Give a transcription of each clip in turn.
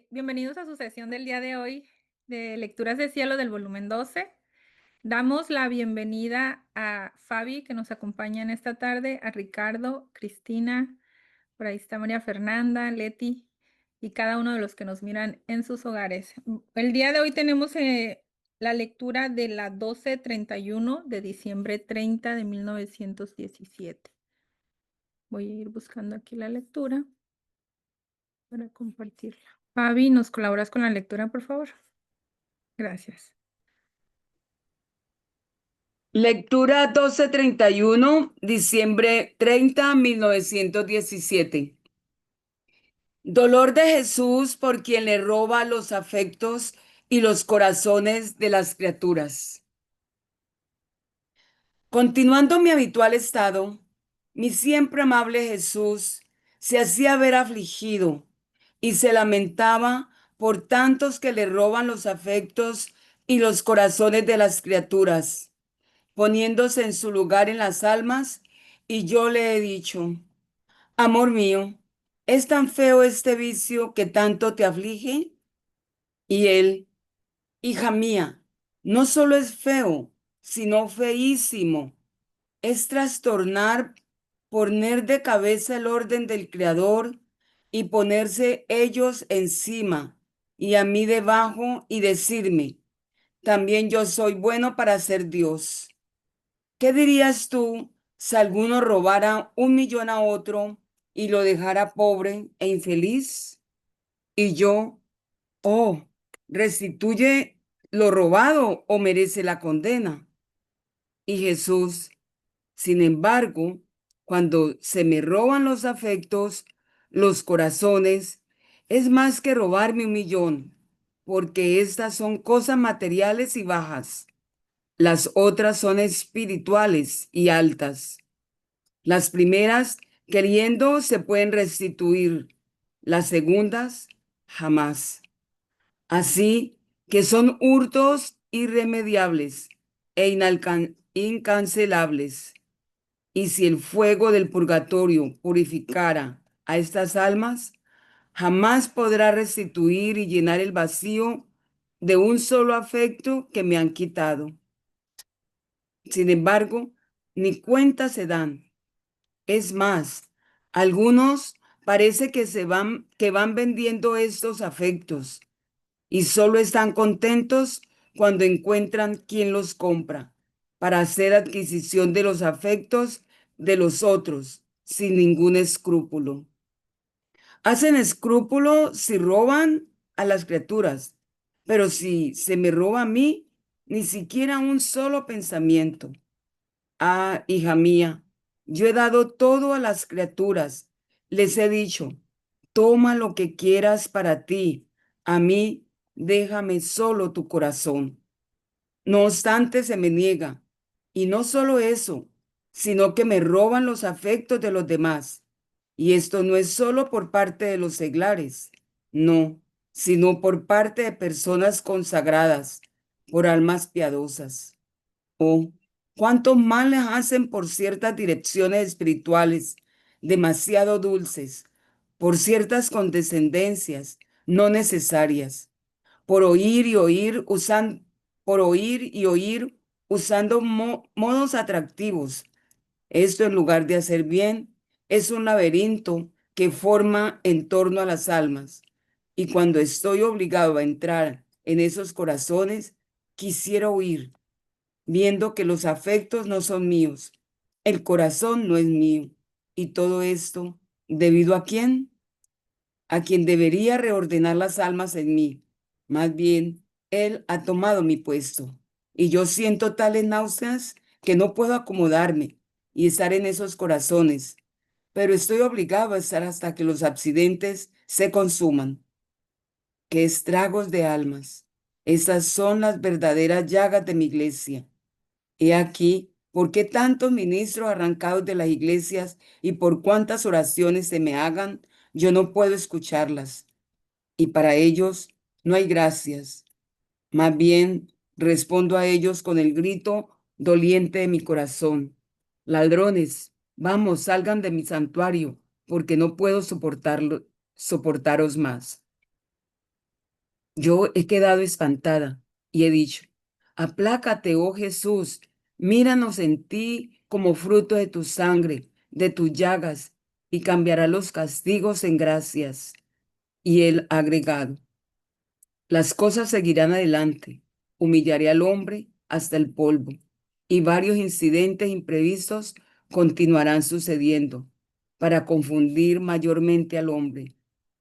Bienvenidos a su sesión del día de hoy de Lecturas de Cielo del volumen 12. Damos la bienvenida a Fabi, que nos acompaña en esta tarde, a Ricardo, Cristina, por ahí está María Fernanda, Leti y cada uno de los que nos miran en sus hogares. El día de hoy tenemos la lectura de la 1231 de diciembre 30 de 1917. Voy a ir buscando aquí la lectura para compartirla. Fabi, ¿nos colaboras con la lectura, por favor? Gracias. Lectura 1231, diciembre 30, 1917. Dolor de Jesús por quien le roba los afectos y los corazones de las criaturas. Continuando mi habitual estado, mi siempre amable Jesús se hacía ver afligido y se lamentaba por tantos que le roban los afectos y los corazones de las criaturas, poniéndose en su lugar en las almas, y yo le he dicho: amor mío, ¿es tan feo este vicio que tanto te aflige? Y él: hija mía, no solo es feo, sino feísimo. Es trastornar, poner de cabeza el orden del Creador y ponerse ellos encima y a mí debajo y decirme: también yo soy bueno para ser Dios. ¿Qué dirías tú si alguno robara 1 millón a otro y lo dejara pobre e infeliz? Y yo: oh, restituye lo robado o merece la condena. Y Jesús: sin embargo, cuando se me roban los afectos, los corazones, es más que robarme 1 millón, porque estas son cosas materiales y bajas. Las otras son espirituales y altas. Las primeras, queriendo, se pueden restituir. Las segundas, jamás. Así que son hurtos irremediables e incancelables. Y si el fuego del purgatorio purificara a estas almas, jamás podrá restituir y llenar el vacío de un solo afecto que me han quitado. Sin embargo, ni cuenta se dan. Es más, algunos parece que van vendiendo estos afectos y solo están contentos cuando encuentran quien los compra para hacer adquisición de los afectos de los otros sin ningún escrúpulo. Hacen escrúpulo si roban a las criaturas, pero si se me roba a mí, ni siquiera un solo pensamiento. Ah, hija mía, yo he dado todo a las criaturas. Les he dicho: toma lo que quieras para ti. A mí, déjame solo tu corazón. No obstante, se me niega. Y no solo eso, sino que me roban los afectos de los demás. Y esto no es solo por parte de los seglares, no, sino por parte de personas consagradas, por almas piadosas. Oh, cuánto mal les hacen por ciertas direcciones espirituales demasiado dulces, por ciertas condescendencias no necesarias, por oír y oír, por oír y oír usando modos atractivos. Esto, en lugar de hacer bien, es un laberinto que forma en torno a las almas. Y cuando estoy obligado a entrar en esos corazones, quisiera huir, viendo que los afectos no son míos, el corazón no es mío. Y todo esto, ¿debido a quién? A quien debería reordenar las almas en mí. Más bien, él ha tomado mi puesto. Y yo siento tales náuseas que no puedo acomodarme y estar en esos corazones. Pero estoy obligado a estar hasta que los accidentes se consuman. ¡Qué estragos de almas! Esas son las verdaderas llagas de mi iglesia. He aquí por qué tantos ministros arrancados de las iglesias y por cuántas oraciones se me hagan, yo no puedo escucharlas. Y para ellos no hay gracias. Más bien respondo a ellos con el grito doliente de mi corazón: ladrones, vamos, salgan de mi santuario, porque no puedo soportaros más. Yo he quedado espantada y he dicho, aplácate, oh Jesús, míranos en ti como fruto de tu sangre, de tus llagas, y cambiará los castigos en gracias. Y él ha agregado, las cosas seguirán adelante. Humillaré al hombre hasta el polvo, y varios incidentes imprevistos continuarán sucediendo para confundir mayormente al hombre.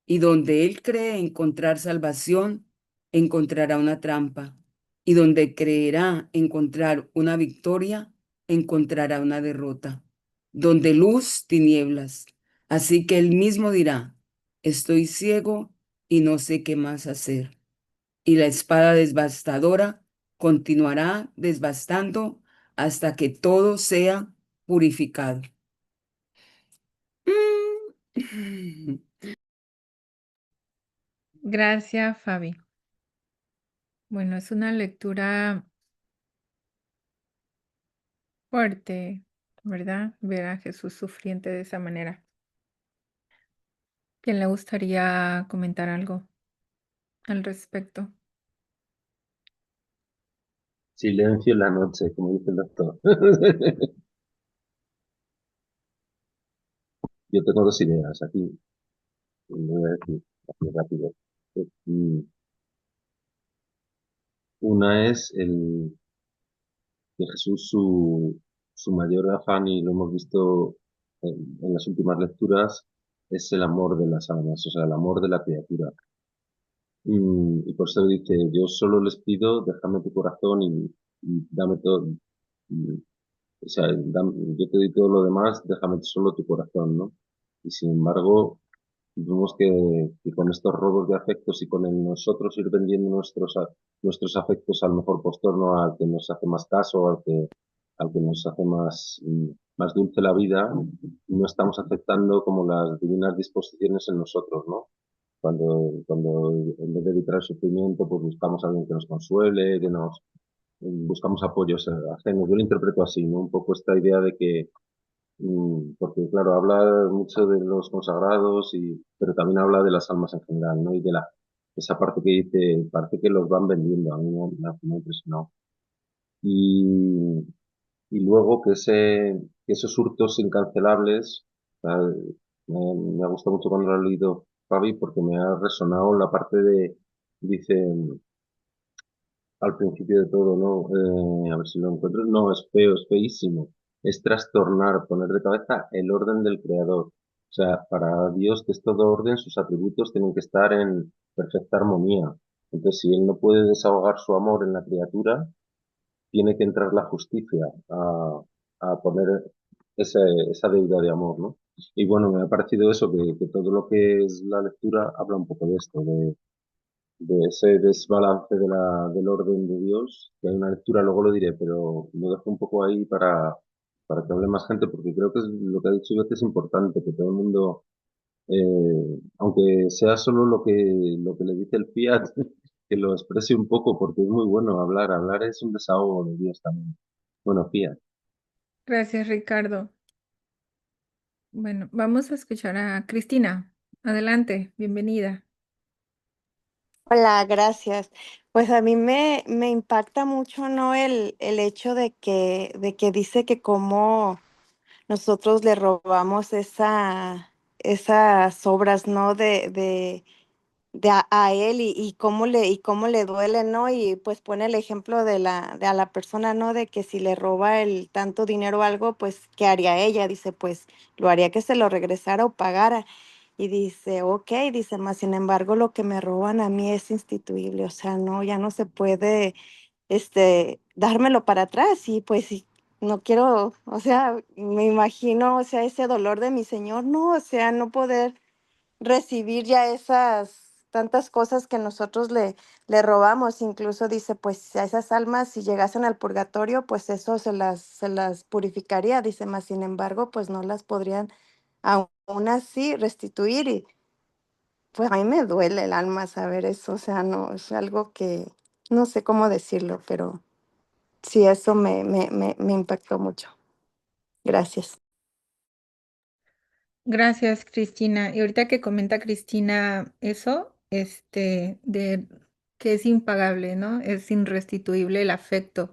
Y donde él cree encontrar salvación, encontrará una trampa. Y donde creerá encontrar una victoria, encontrará una derrota. Donde luz, tinieblas. Así que él mismo dirá, estoy ciego y no sé qué más hacer. Y la espada devastadora continuará devastando hasta que todo sea purificado. Mm. Gracias, Fabi. Bueno, es una lectura fuerte, ¿verdad? Ver a Jesús sufriente de esa manera. ¿Quién le gustaría comentar algo al respecto? Silencio en la noche, como dice el doctor. Yo tengo dos ideas aquí, y voy a decir así rápido. Mm, Una es que Jesús, su mayor afán, y lo hemos visto en las últimas lecturas, es el amor de las almas, o sea, el amor de la criatura. Y por eso dice, yo solo les pido, déjame tu corazón y dame todo. y- o sea, yo te doy todo lo demás, déjame solo tu corazón, ¿no? Y sin embargo, vemos que con estos robos de afectos y con el nosotros ir vendiendo nuestros afectos al mejor postor, ¿no? Al que nos hace más caso, al que nos hace más dulce la vida, no estamos aceptando como las divinas disposiciones en nosotros, ¿no? Cuando en vez de evitar el sufrimiento, pues buscamos a alguien que nos consuele, buscamos apoyos ajenos. Yo lo interpreto así, ¿no? Un poco esta idea de que porque claro, habla mucho de los consagrados, pero también habla de las almas en general, ¿no? Y de esa parte que dice, parece que los van vendiendo, a mí me ha impresionado. Y, y luego que esos hurtos incancelables, me ha gustado mucho cuando lo he leído Fabi, porque me ha resonado la parte dice, al principio de todo, ¿no? A ver si lo encuentro. No, es feo, es feísimo. Es trastornar, poner de cabeza el orden del creador. O sea, para Dios, que es todo orden, sus atributos tienen que estar en perfecta armonía. Entonces, si Él no puede desahogar su amor en la criatura, tiene que entrar la justicia a poner esa, esa deuda de amor, ¿no? Y bueno, me ha parecido eso, que todo lo que es la lectura habla un poco de esto, de ese desbalance del orden de Dios, que hay una lectura, luego lo diré, pero lo dejo un poco ahí para que hable más gente, porque creo que es lo que ha dicho Ivette es importante, que todo el mundo, aunque sea solo lo que le dice el Fiat, que lo exprese un poco, porque es muy bueno hablar es un desahogo de Dios también. Bueno, Fiat. Gracias, Ricardo. Bueno, vamos a escuchar a Cristina. Adelante, bienvenida. Hola, gracias. Pues a mí me impacta mucho, ¿no? El hecho de que dice que como nosotros le robamos esas obras, ¿no? A él y cómo le duele, ¿no? Y pues pone el ejemplo de a la persona, ¿no? De que si le roba el tanto dinero o algo, pues, ¿qué haría ella? Dice, pues, lo haría que se lo regresara o pagara. Y dice, ok, dice, más sin embargo, lo que me roban a mí es instituible, o sea, no, ya no se puede, dármelo para atrás y pues sí, no quiero, o sea, me imagino, o sea, ese dolor de mi señor, no, o sea, no poder recibir ya esas tantas cosas que nosotros le robamos. Incluso dice, pues a esas almas, si llegasen al purgatorio, pues eso se las purificaría, dice, más sin embargo, pues no las podrían aún así restituir. Y pues a mí me duele el alma saber eso, o sea, no, es algo que no sé cómo decirlo, pero sí, eso me impactó mucho. Gracias. Gracias, Cristina. Y ahorita que comenta Cristina eso, que es impagable, ¿no? Es irrestituible el afecto.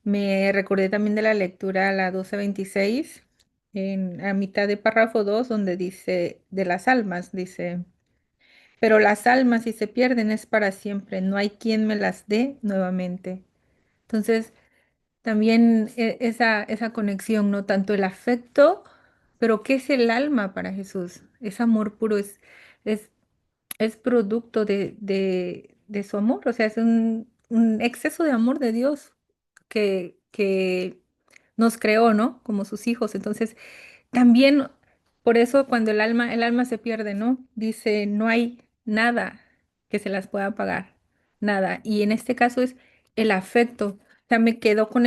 Me recordé también de la lectura, la 12:26, a mitad de párrafo 2, donde dice, de las almas, dice, pero las almas si se pierden es para siempre, no hay quien me las dé nuevamente. Entonces, también esa conexión, ¿no? Tanto el afecto, pero ¿qué es el alma para Jesús? Es amor puro, es, es producto de su amor, o sea, es un exceso de amor de Dios que nos creó, ¿no? Como sus hijos. Entonces, también, por eso cuando el alma se pierde, ¿no? Dice, no hay nada que se las pueda pagar, nada. Y en este caso es el afecto. O sea, me quedo con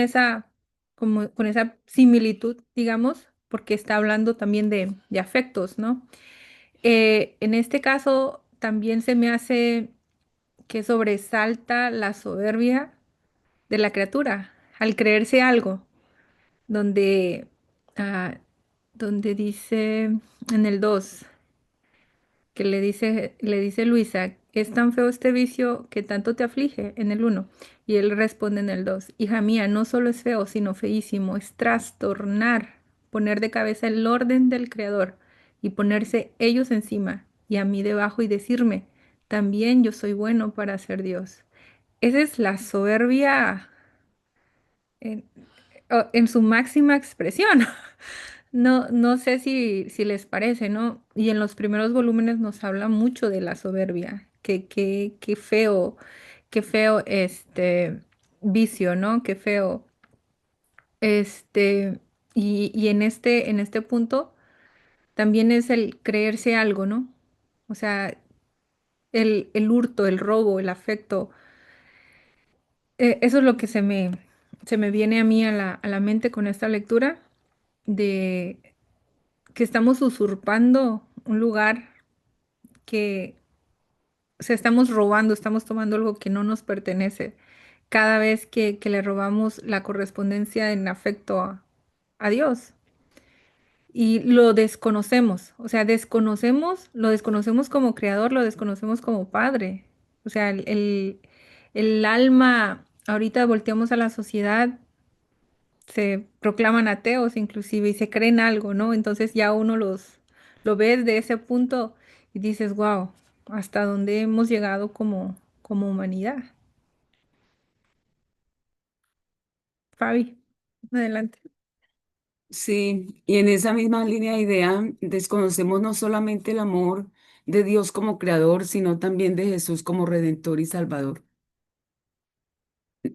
como, con esa similitud, digamos, porque está hablando también de afectos, ¿no? En este caso también se me hace que sobresalta la soberbia de la criatura al creerse algo, donde, ah, donde dice en el 2 que le dice Luisa, es tan feo este vicio que tanto te aflige en el uno. Y él responde en el 2, hija mía, no solo es feo, sino feísimo, es trastornar, poner de cabeza el orden del Creador y ponerse ellos encima y a mí debajo y decirme, también yo soy bueno para ser Dios. Esa es la soberbia en, en su máxima expresión. No, no sé si les parece, ¿no? Y en los primeros volúmenes nos habla mucho de la soberbia. Qué feo este vicio, ¿no? Qué feo. Este, y en este punto también es el creerse algo, ¿no? O sea, el hurto, el robo, el afecto. Eso es lo que se me viene a mí a la mente con esta lectura de que estamos usurpando un lugar que, o sea, estamos robando, estamos tomando algo que no nos pertenece cada vez que le robamos la correspondencia en afecto a Dios. Y lo desconocemos, o sea, lo desconocemos como creador, lo desconocemos como padre. O sea, el alma, ahorita volteamos a la sociedad, se proclaman ateos inclusive y se creen algo, ¿no? Entonces ya uno lo ve desde ese punto y dices, wow, hasta dónde hemos llegado como humanidad. Fabi, adelante. Sí, y en esa misma línea de idea desconocemos no solamente el amor de Dios como creador, sino también de Jesús como redentor y salvador.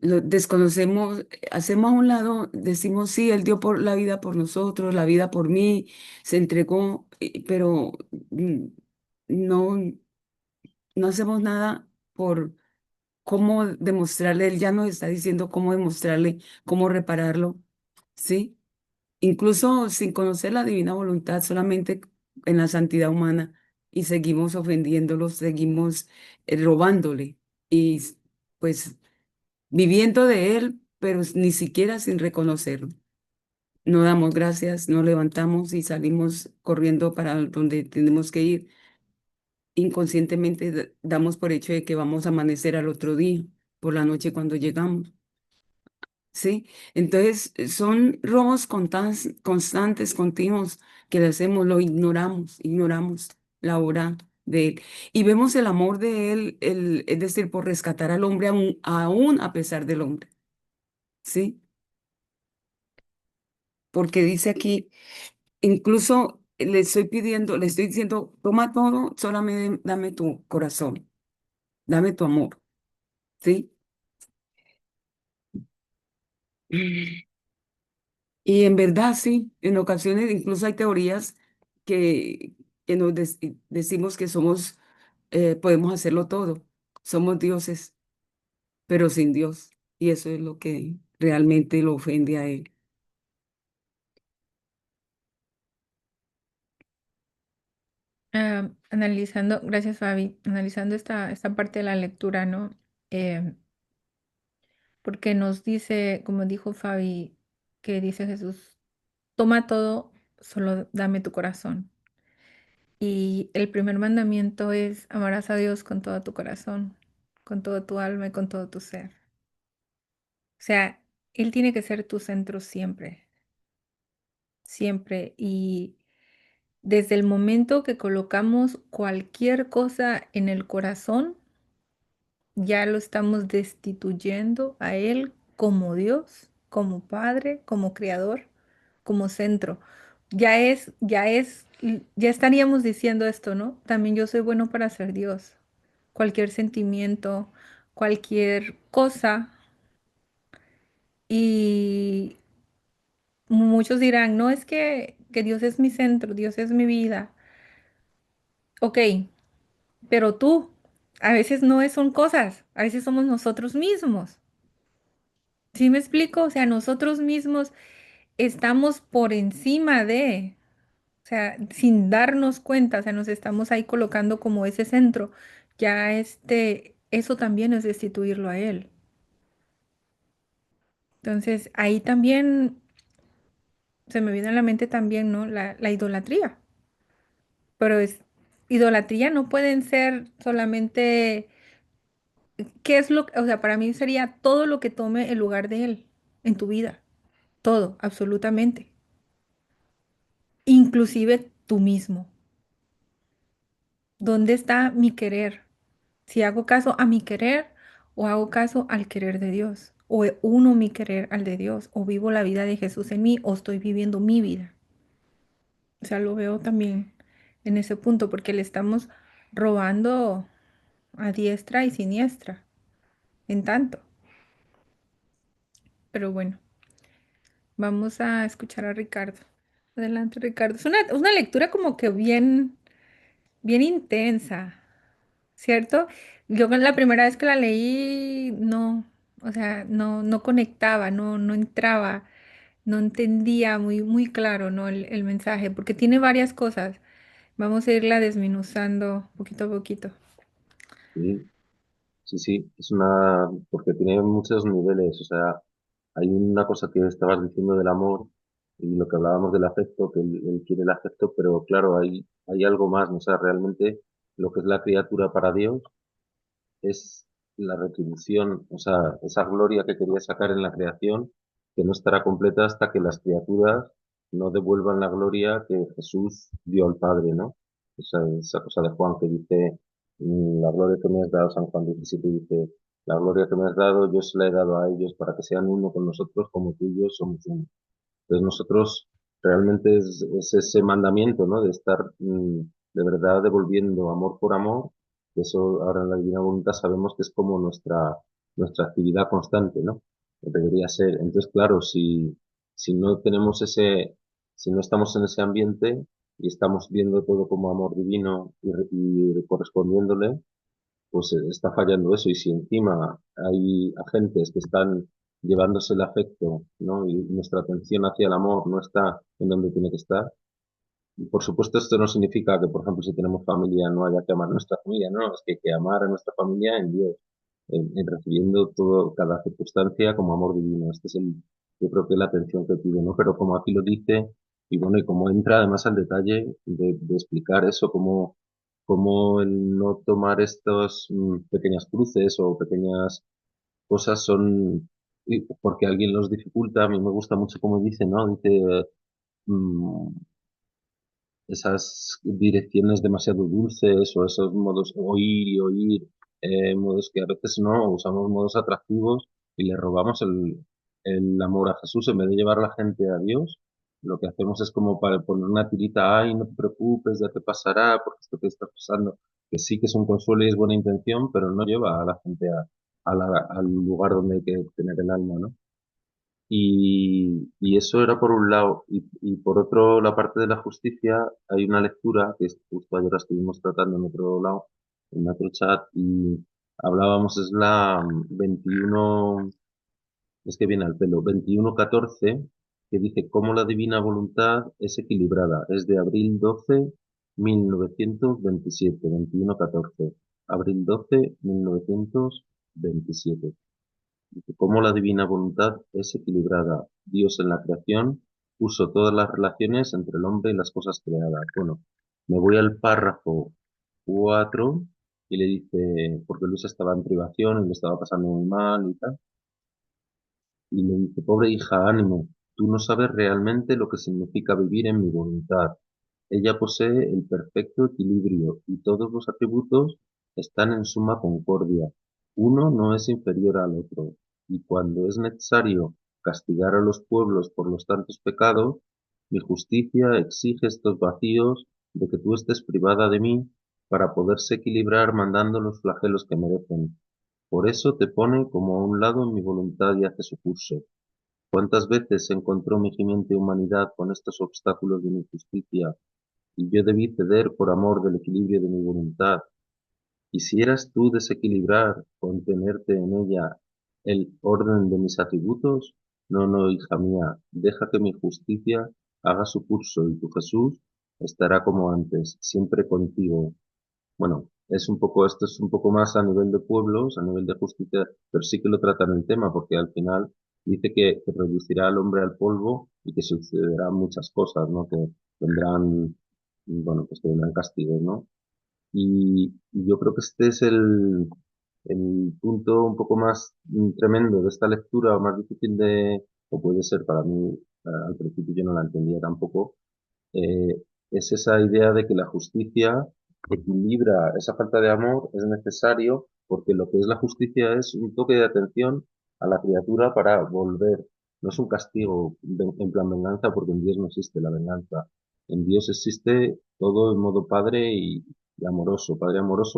Lo desconocemos, hacemos a un lado, decimos, sí, Él dio por la vida por nosotros, la vida por mí, se entregó, pero no, no hacemos nada por cómo demostrarle, Él ya nos está diciendo cómo demostrarle, cómo repararlo, ¿sí? Incluso sin conocer la divina voluntad, solamente en la santidad humana, y seguimos ofendiéndolo, seguimos robándole, y pues viviendo de él, pero ni siquiera sin reconocerlo. No damos gracias, nos levantamos y salimos corriendo para donde tenemos que ir. Inconscientemente damos por hecho de que vamos a amanecer al otro día, por la noche cuando llegamos. ¿Sí? Entonces, son robos constantes, continuos, que le hacemos, lo ignoramos la obra de él. Y vemos el amor de él, es decir, por rescatar al hombre aún a pesar del hombre. ¿Sí? Porque dice aquí, incluso le estoy pidiendo, le estoy diciendo, toma todo, solamente dame tu corazón, dame tu amor. ¿Sí? Y en verdad sí, en ocasiones incluso hay teorías que, que decimos que somos, podemos hacerlo todo, somos dioses, pero sin Dios. Y eso es lo que realmente lo ofende a él. Analizando, gracias Fabi, analizando esta parte de la lectura, ¿no? Eh, Porque nos dice, como dijo Fabi, que dice Jesús, toma todo, solo dame tu corazón. Y el primer mandamiento es amarás a Dios con todo tu corazón, con todo tu alma y con todo tu ser. O sea, Él tiene que ser tu centro siempre, siempre. Y desde el momento que colocamos cualquier cosa en el corazón, ya lo estamos destituyendo a Él como Dios, como Padre, como Creador, como centro. Ya estaríamos diciendo esto, ¿no? También yo soy bueno para ser Dios. Cualquier sentimiento, cualquier cosa. Y muchos dirán, no es que Dios es mi centro, Dios es mi vida. Ok, pero tú, a veces son cosas, a veces somos nosotros mismos. ¿Sí me explico? O sea, nosotros mismos estamos por encima de, o sea, sin darnos cuenta, o sea, nos estamos ahí colocando como ese centro. Ya eso también es destituirlo a Él. Entonces, ahí también se me viene a la mente también, ¿no? La idolatría. Pero idolatría no pueden ser solamente, ¿qué es o sea, para mí sería todo lo que tome el lugar de Él en tu vida. Todo, absolutamente. Inclusive tú mismo. ¿Dónde está mi querer? Si hago caso a mi querer o hago caso al querer de Dios, o uno mi querer al de Dios, o vivo la vida de Jesús en mí, o estoy viviendo mi vida. O sea, lo veo también en ese punto, porque le estamos robando a diestra y siniestra, en tanto. Pero bueno, vamos a escuchar a Ricardo. Adelante, Ricardo. Es una lectura como que bien intensa. ¿Cierto? Yo la primera vez que la leí, no, o sea, no conectaba, no entraba, no entendía muy claro, ¿no? El mensaje, porque tiene varias cosas. Vamos a irla desmenuzando poquito a poquito. Sí, sí, sí, porque tiene muchos niveles, o sea, hay una cosa que estabas diciendo del amor y lo que hablábamos del afecto, que él quiere el afecto, pero claro, hay algo más, ¿no? O sea, realmente lo que es la criatura para Dios es la retribución, o sea, esa gloria que quería sacar en la creación, que no estará completa hasta que las criaturas no devuelvan la gloria que Jesús dio al Padre, ¿no? Esa cosa de Juan que dice, la gloria que me has dado, San Juan 17 dice, la gloria que me has dado, yo se la he dado a ellos para que sean uno con nosotros como tú y yo somos uno. Entonces nosotros realmente es ese mandamiento, ¿no? De estar de verdad devolviendo amor por amor. Eso ahora en la Divina Voluntad sabemos que es como nuestra actividad constante, ¿no? Debería ser. Entonces, claro, si no tenemos si no estamos en ese ambiente y estamos viendo todo como amor divino y correspondiéndole, pues está fallando eso. Y si encima hay agentes que están llevándose el afecto, ¿no? Y nuestra atención hacia el amor no está en donde tiene que estar. Y por supuesto, esto no significa que, por ejemplo, si tenemos familia, no haya que amar a nuestra familia, no, es que hay que amar a nuestra familia en Dios, en recibiendo todo, cada circunstancia como amor divino. Yo creo que es la atención que pide, ¿no? Pero como aquí lo dice, y bueno, y como entra además al detalle de explicar eso, cómo el no tomar estos pequeñas cruces o pequeñas cosas porque alguien los dificulta. A mí me gusta mucho como dice, ¿no? Dice, mm, esas direcciones demasiado dulces o esos modos oír y oír, modos que a veces no usamos modos atractivos y le robamos el amor a Jesús en vez de llevar a la gente a Dios. Lo que hacemos es como para poner una tirita, ay, no te preocupes, ya te pasará, porque esto que está pasando, que sí que es un consuelo y es buena intención, pero no lleva a la gente al lugar donde hay que tener el alma, ¿no? Y eso era por un lado. Y por otro, la parte de la justicia, hay una lectura que justo ayer la estuvimos tratando en otro lado, en otro chat, y hablábamos, es la 21, es que viene al pelo, 21:14, que dice cómo la divina voluntad es equilibrada. Es de abril 12, 1927, 21:14. Abril 12, 1927. Cómo la divina voluntad es equilibrada. Dios en la creación puso todas las relaciones entre el hombre y las cosas creadas. Bueno, me voy al párrafo 4 y le dice, porque Luisa estaba en privación y le estaba pasando muy mal y tal, y le dice, pobre hija, ánimo, tú no sabes realmente lo que significa vivir en mi voluntad. Ella posee el perfecto equilibrio y todos los atributos están en suma concordia. Uno no es inferior al otro, y cuando es necesario castigar a los pueblos por los tantos pecados, mi justicia exige estos vacíos de que tú estés privada de mí para poderse equilibrar mandando los flagelos que merecen. Por eso te pone como a un lado en mi voluntad y hace su curso. ¿Cuántas veces se encontró mi gimiente humanidad con estos obstáculos de mi justicia y yo debí ceder por amor del equilibrio de mi voluntad? ¿Quisieras tú desequilibrar, contenerte en ella el orden de mis atributos? No, no, hija mía, deja que mi justicia haga su curso y tu Jesús estará como antes, siempre contigo. Bueno, esto es un poco más a nivel de pueblos, a nivel de justicia, pero sí que lo tratan el tema, porque al final dice que reducirá al hombre al polvo y que sucederán muchas cosas, ¿no? Que vendrán, bueno, pues que vendrán castigos, ¿no? Y yo creo que este es el punto un poco más tremendo de esta lectura, o más difícil o puede ser para mí, al principio yo no la entendía tampoco, es esa idea de que la justicia equilibra esa falta de amor, es necesario, porque lo que es la justicia es un toque de atención a la criatura para volver. No es un castigo en plan venganza, porque en Dios no existe la venganza. En Dios existe todo en modo padre amoroso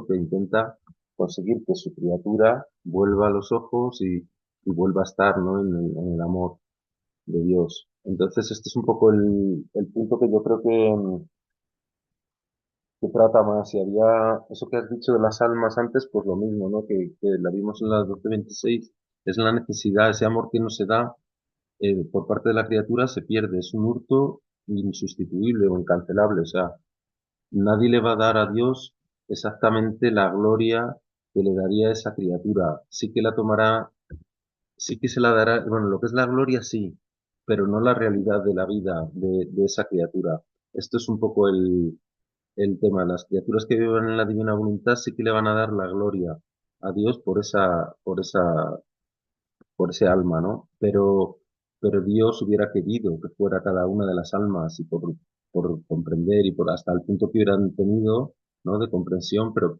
que intenta conseguir que su criatura vuelva a los ojos y vuelva a estar, ¿no? En el amor de Dios. Entonces, este es un poco el punto que yo creo que trata más. Y había eso que has dicho de las almas antes, pues lo mismo, ¿no? Que la vimos en la 12:26, es la necesidad, ese amor que no se da por parte de la criatura se pierde, es un hurto insustituible o incancelable. O sea, nadie le va a dar a Dios exactamente la gloria que le daría a esa criatura. Sí que la tomará, sí que se la dará, bueno, lo que es la gloria sí, pero no la realidad de la vida de esa criatura. Esto es un poco el tema. Las criaturas que viven en la divina voluntad sí que le van a dar la gloria a Dios por ese alma, ¿no? Pero Dios hubiera querido que fuera cada una de las almas y por comprender y por hasta el punto que hubieran tenido, ¿no? De comprensión, pero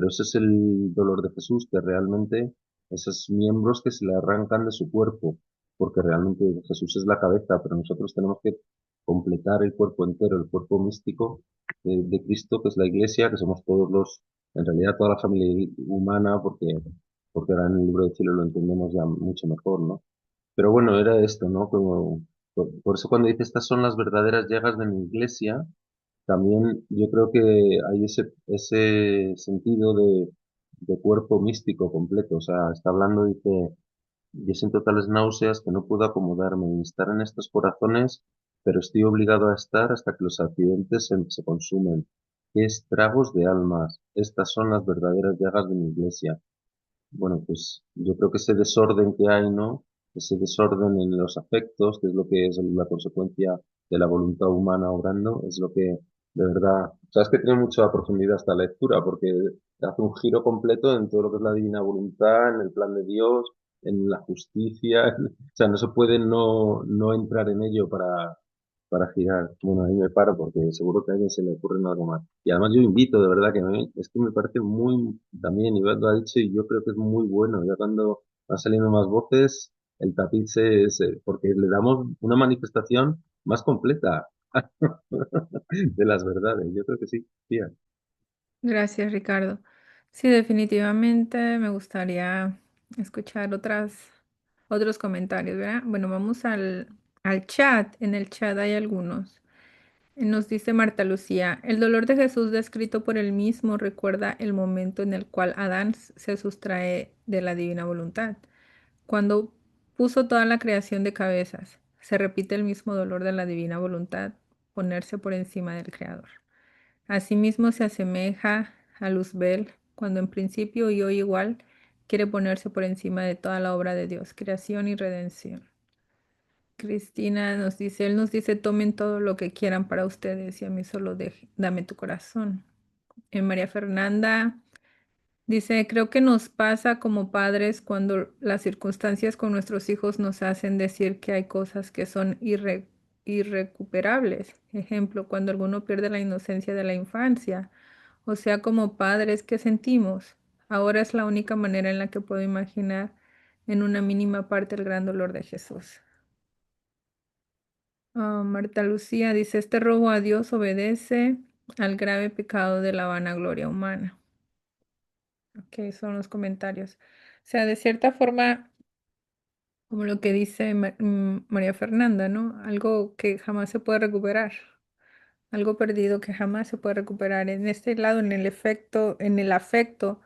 ese es el dolor de Jesús, que realmente esos miembros que se le arrancan de su cuerpo, porque realmente Jesús es la cabeza, pero nosotros tenemos que completar el cuerpo entero, el cuerpo místico de Cristo, que es la iglesia, que somos en realidad toda la familia humana, porque ahora en el libro de cielo lo entendemos ya mucho mejor, ¿no? Pero bueno, era esto, ¿no? Como, por eso cuando dice estas son las verdaderas llagas de mi iglesia, también yo creo que hay ese sentido de cuerpo místico completo. O sea, está hablando, dice, yo siento tales náuseas que no puedo acomodarme ni estar en estos corazones, pero estoy obligado a estar hasta que los accidentes se consumen. ¡Qué estragos de almas! Estas son las verdaderas llagas de mi iglesia. Bueno, pues yo creo que ese desorden que hay, ¿no? Ese desorden en los afectos, que es lo que es la consecuencia de la voluntad humana obrando, es lo que de verdad, sabes que tiene mucha profundidad esta lectura, porque hace un giro completo en todo lo que es la divina voluntad, en el plan de Dios, en la justicia, o sea, no se puede no entrar en ello para girar. Bueno, ahí me paro porque seguro que a alguien se le ocurre algo más. Y además yo invito, de verdad, es que me parece muy, también Iván lo ha dicho y yo creo que es muy bueno. Ya cuando van saliendo más voces, el tapiz porque le damos una manifestación más completa de las verdades. Yo creo que sí, tía. Gracias, Ricardo. Sí, definitivamente me gustaría escuchar otros comentarios, ¿verdad? Bueno, vamos al chat. En el chat hay algunos. Nos dice Marta Lucía, el dolor de Jesús descrito por él mismo recuerda el momento en el cual Adán se sustrae de la divina voluntad, cuando puso toda la creación de cabezas. Se repite el mismo dolor de la divina voluntad, ponerse por encima del Creador. Asimismo se asemeja a Luzbel, cuando en principio y hoy igual quiere ponerse por encima de toda la obra de Dios, creación y redención. Cristina él nos dice, tomen todo lo que quieran para ustedes y a mí solo dame tu corazón. María Fernanda Dice, creo que nos pasa como padres cuando las circunstancias con nuestros hijos nos hacen decir que hay cosas que son irrecuperables. Ejemplo, cuando alguno pierde la inocencia de la infancia. O sea, como padres, ¿qué sentimos? Ahora es la única manera en la que puedo imaginar en una mínima parte el gran dolor de Jesús. Marta Lucía dice, este robo a Dios obedece al grave pecado de la vanagloria humana. Ok, son los comentarios. O sea, de cierta forma, como lo que dice María Fernanda, ¿no? Algo que jamás se puede recuperar, algo perdido que jamás se puede recuperar. En este lado, en el afecto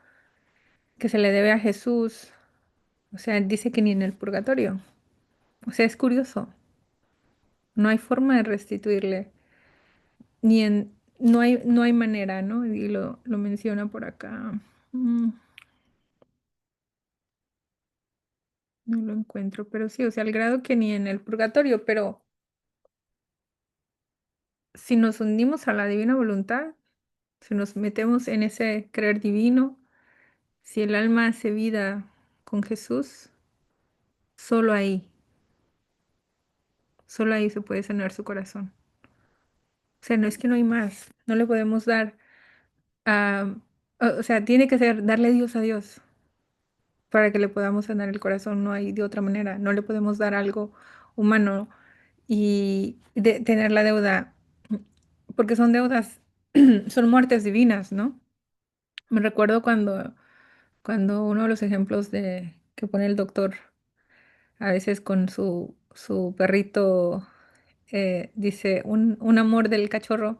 que se le debe a Jesús, o sea, dice que ni en el purgatorio. O sea, es curioso. No hay forma de restituirle, no hay manera, ¿no? Y lo menciona por acá. No lo encuentro, pero sí, o sea, al grado que ni en el purgatorio, pero si nos hundimos a la divina voluntad, si nos metemos en ese creer divino, si el alma hace vida con Jesús, solo solo ahí se puede sanar su corazón. O sea, no es que no hay más, no le podemos dar, ah, o sea, tiene que ser darle Dios a Dios para que le podamos sanar el corazón, no hay de otra manera, no le podemos dar algo humano y tener la deuda, porque son deudas, son muertes divinas, ¿no? Me recuerdo cuando uno de los ejemplos que pone el doctor, a veces con su perrito, dice, un amor del cachorro, o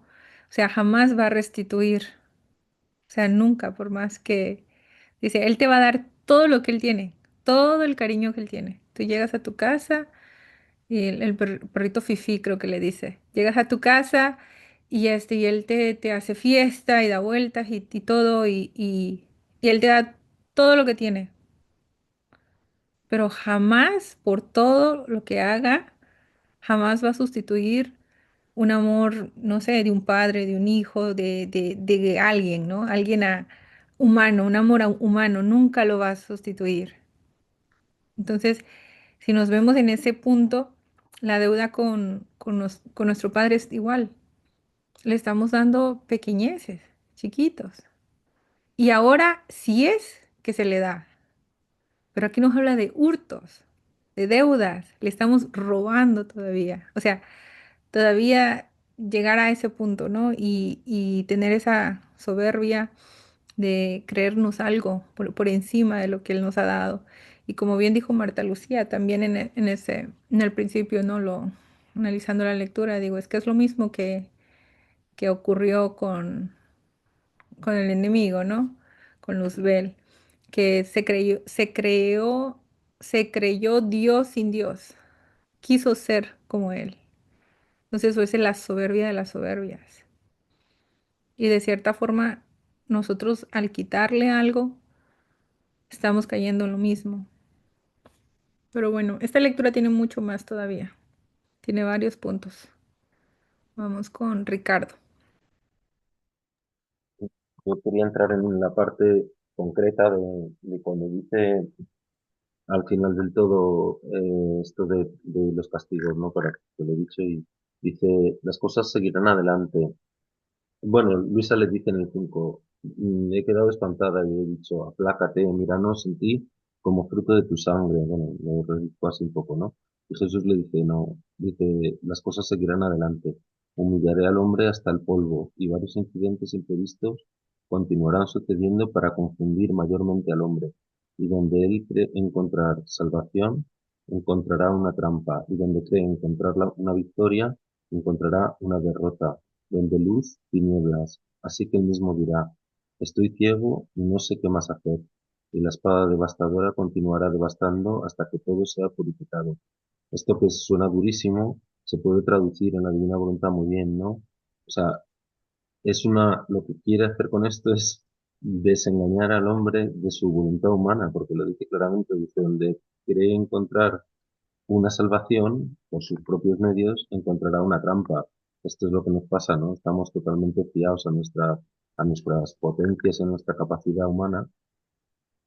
sea, jamás va a restituir, o sea, nunca, por más que, dice, él te va a dar todo lo que él tiene, todo el cariño que él tiene. Tú llegas a tu casa y perrito Fifi creo que le dice, llegas a tu casa y él te hace fiesta y da vueltas y todo y él te da todo lo que tiene, pero jamás por todo lo que haga, jamás va a sustituir un amor, no sé, de un padre, de un hijo, de alguien, ¿no? Humano, un amor humano, nunca lo va a sustituir. Entonces, si nos vemos en ese punto, la deuda con nuestro padre es igual. Le estamos dando pequeñeces, chiquitos. Y ahora sí es que se le da. Pero aquí nos habla de hurtos, de deudas. Le estamos robando todavía. O sea, todavía llegar a ese punto, ¿no? Y tener esa soberbia de creernos algo por encima de lo que Él nos ha dado. Y como bien dijo Marta Lucía, también en el principio, ¿no? Analizando la lectura, digo, es que es lo mismo que ocurrió con el enemigo, ¿no? Con Luzbel, que se creyó Dios sin Dios, quiso ser como Él. Entonces eso es la soberbia de las soberbias. Y de cierta forma, nosotros al quitarle algo, estamos cayendo en lo mismo. Pero bueno, esta lectura tiene mucho más todavía. Tiene varios puntos. Vamos con Ricardo. Yo quería entrar en la parte concreta de cuando dice al final del todo esto de los castigos, ¿no? Para que lo he dicho y dice, las cosas seguirán adelante. Bueno, Luisa le dice en el 5, he quedado espantada y he dicho, aplácate, míranos en ti como fruto de tu sangre. Bueno, me reduzco así un poco, ¿no? Y Jesús le dice, no, dice, las cosas seguirán adelante. Humillaré al hombre hasta el polvo y varios incidentes imprevistos continuarán sucediendo para confundir mayormente al hombre. Y donde él cree encontrar salvación, encontrará una trampa. Y donde cree encontrar una victoria, encontrará una derrota donde luz, tinieblas. Así que él mismo dirá, estoy ciego y no sé qué más hacer. Y la espada devastadora continuará devastando hasta que todo sea purificado. Esto que suena durísimo se puede traducir en la divina voluntad muy bien, ¿no? O sea, lo que quiere hacer con esto es desengañar al hombre de su voluntad humana, porque lo dice claramente, dice, donde cree encontrar una salvación por sus propios medios, encontrará una trampa. Esto es lo que nos pasa, ¿no? Estamos totalmente fiados a nuestras potencias, a nuestra capacidad humana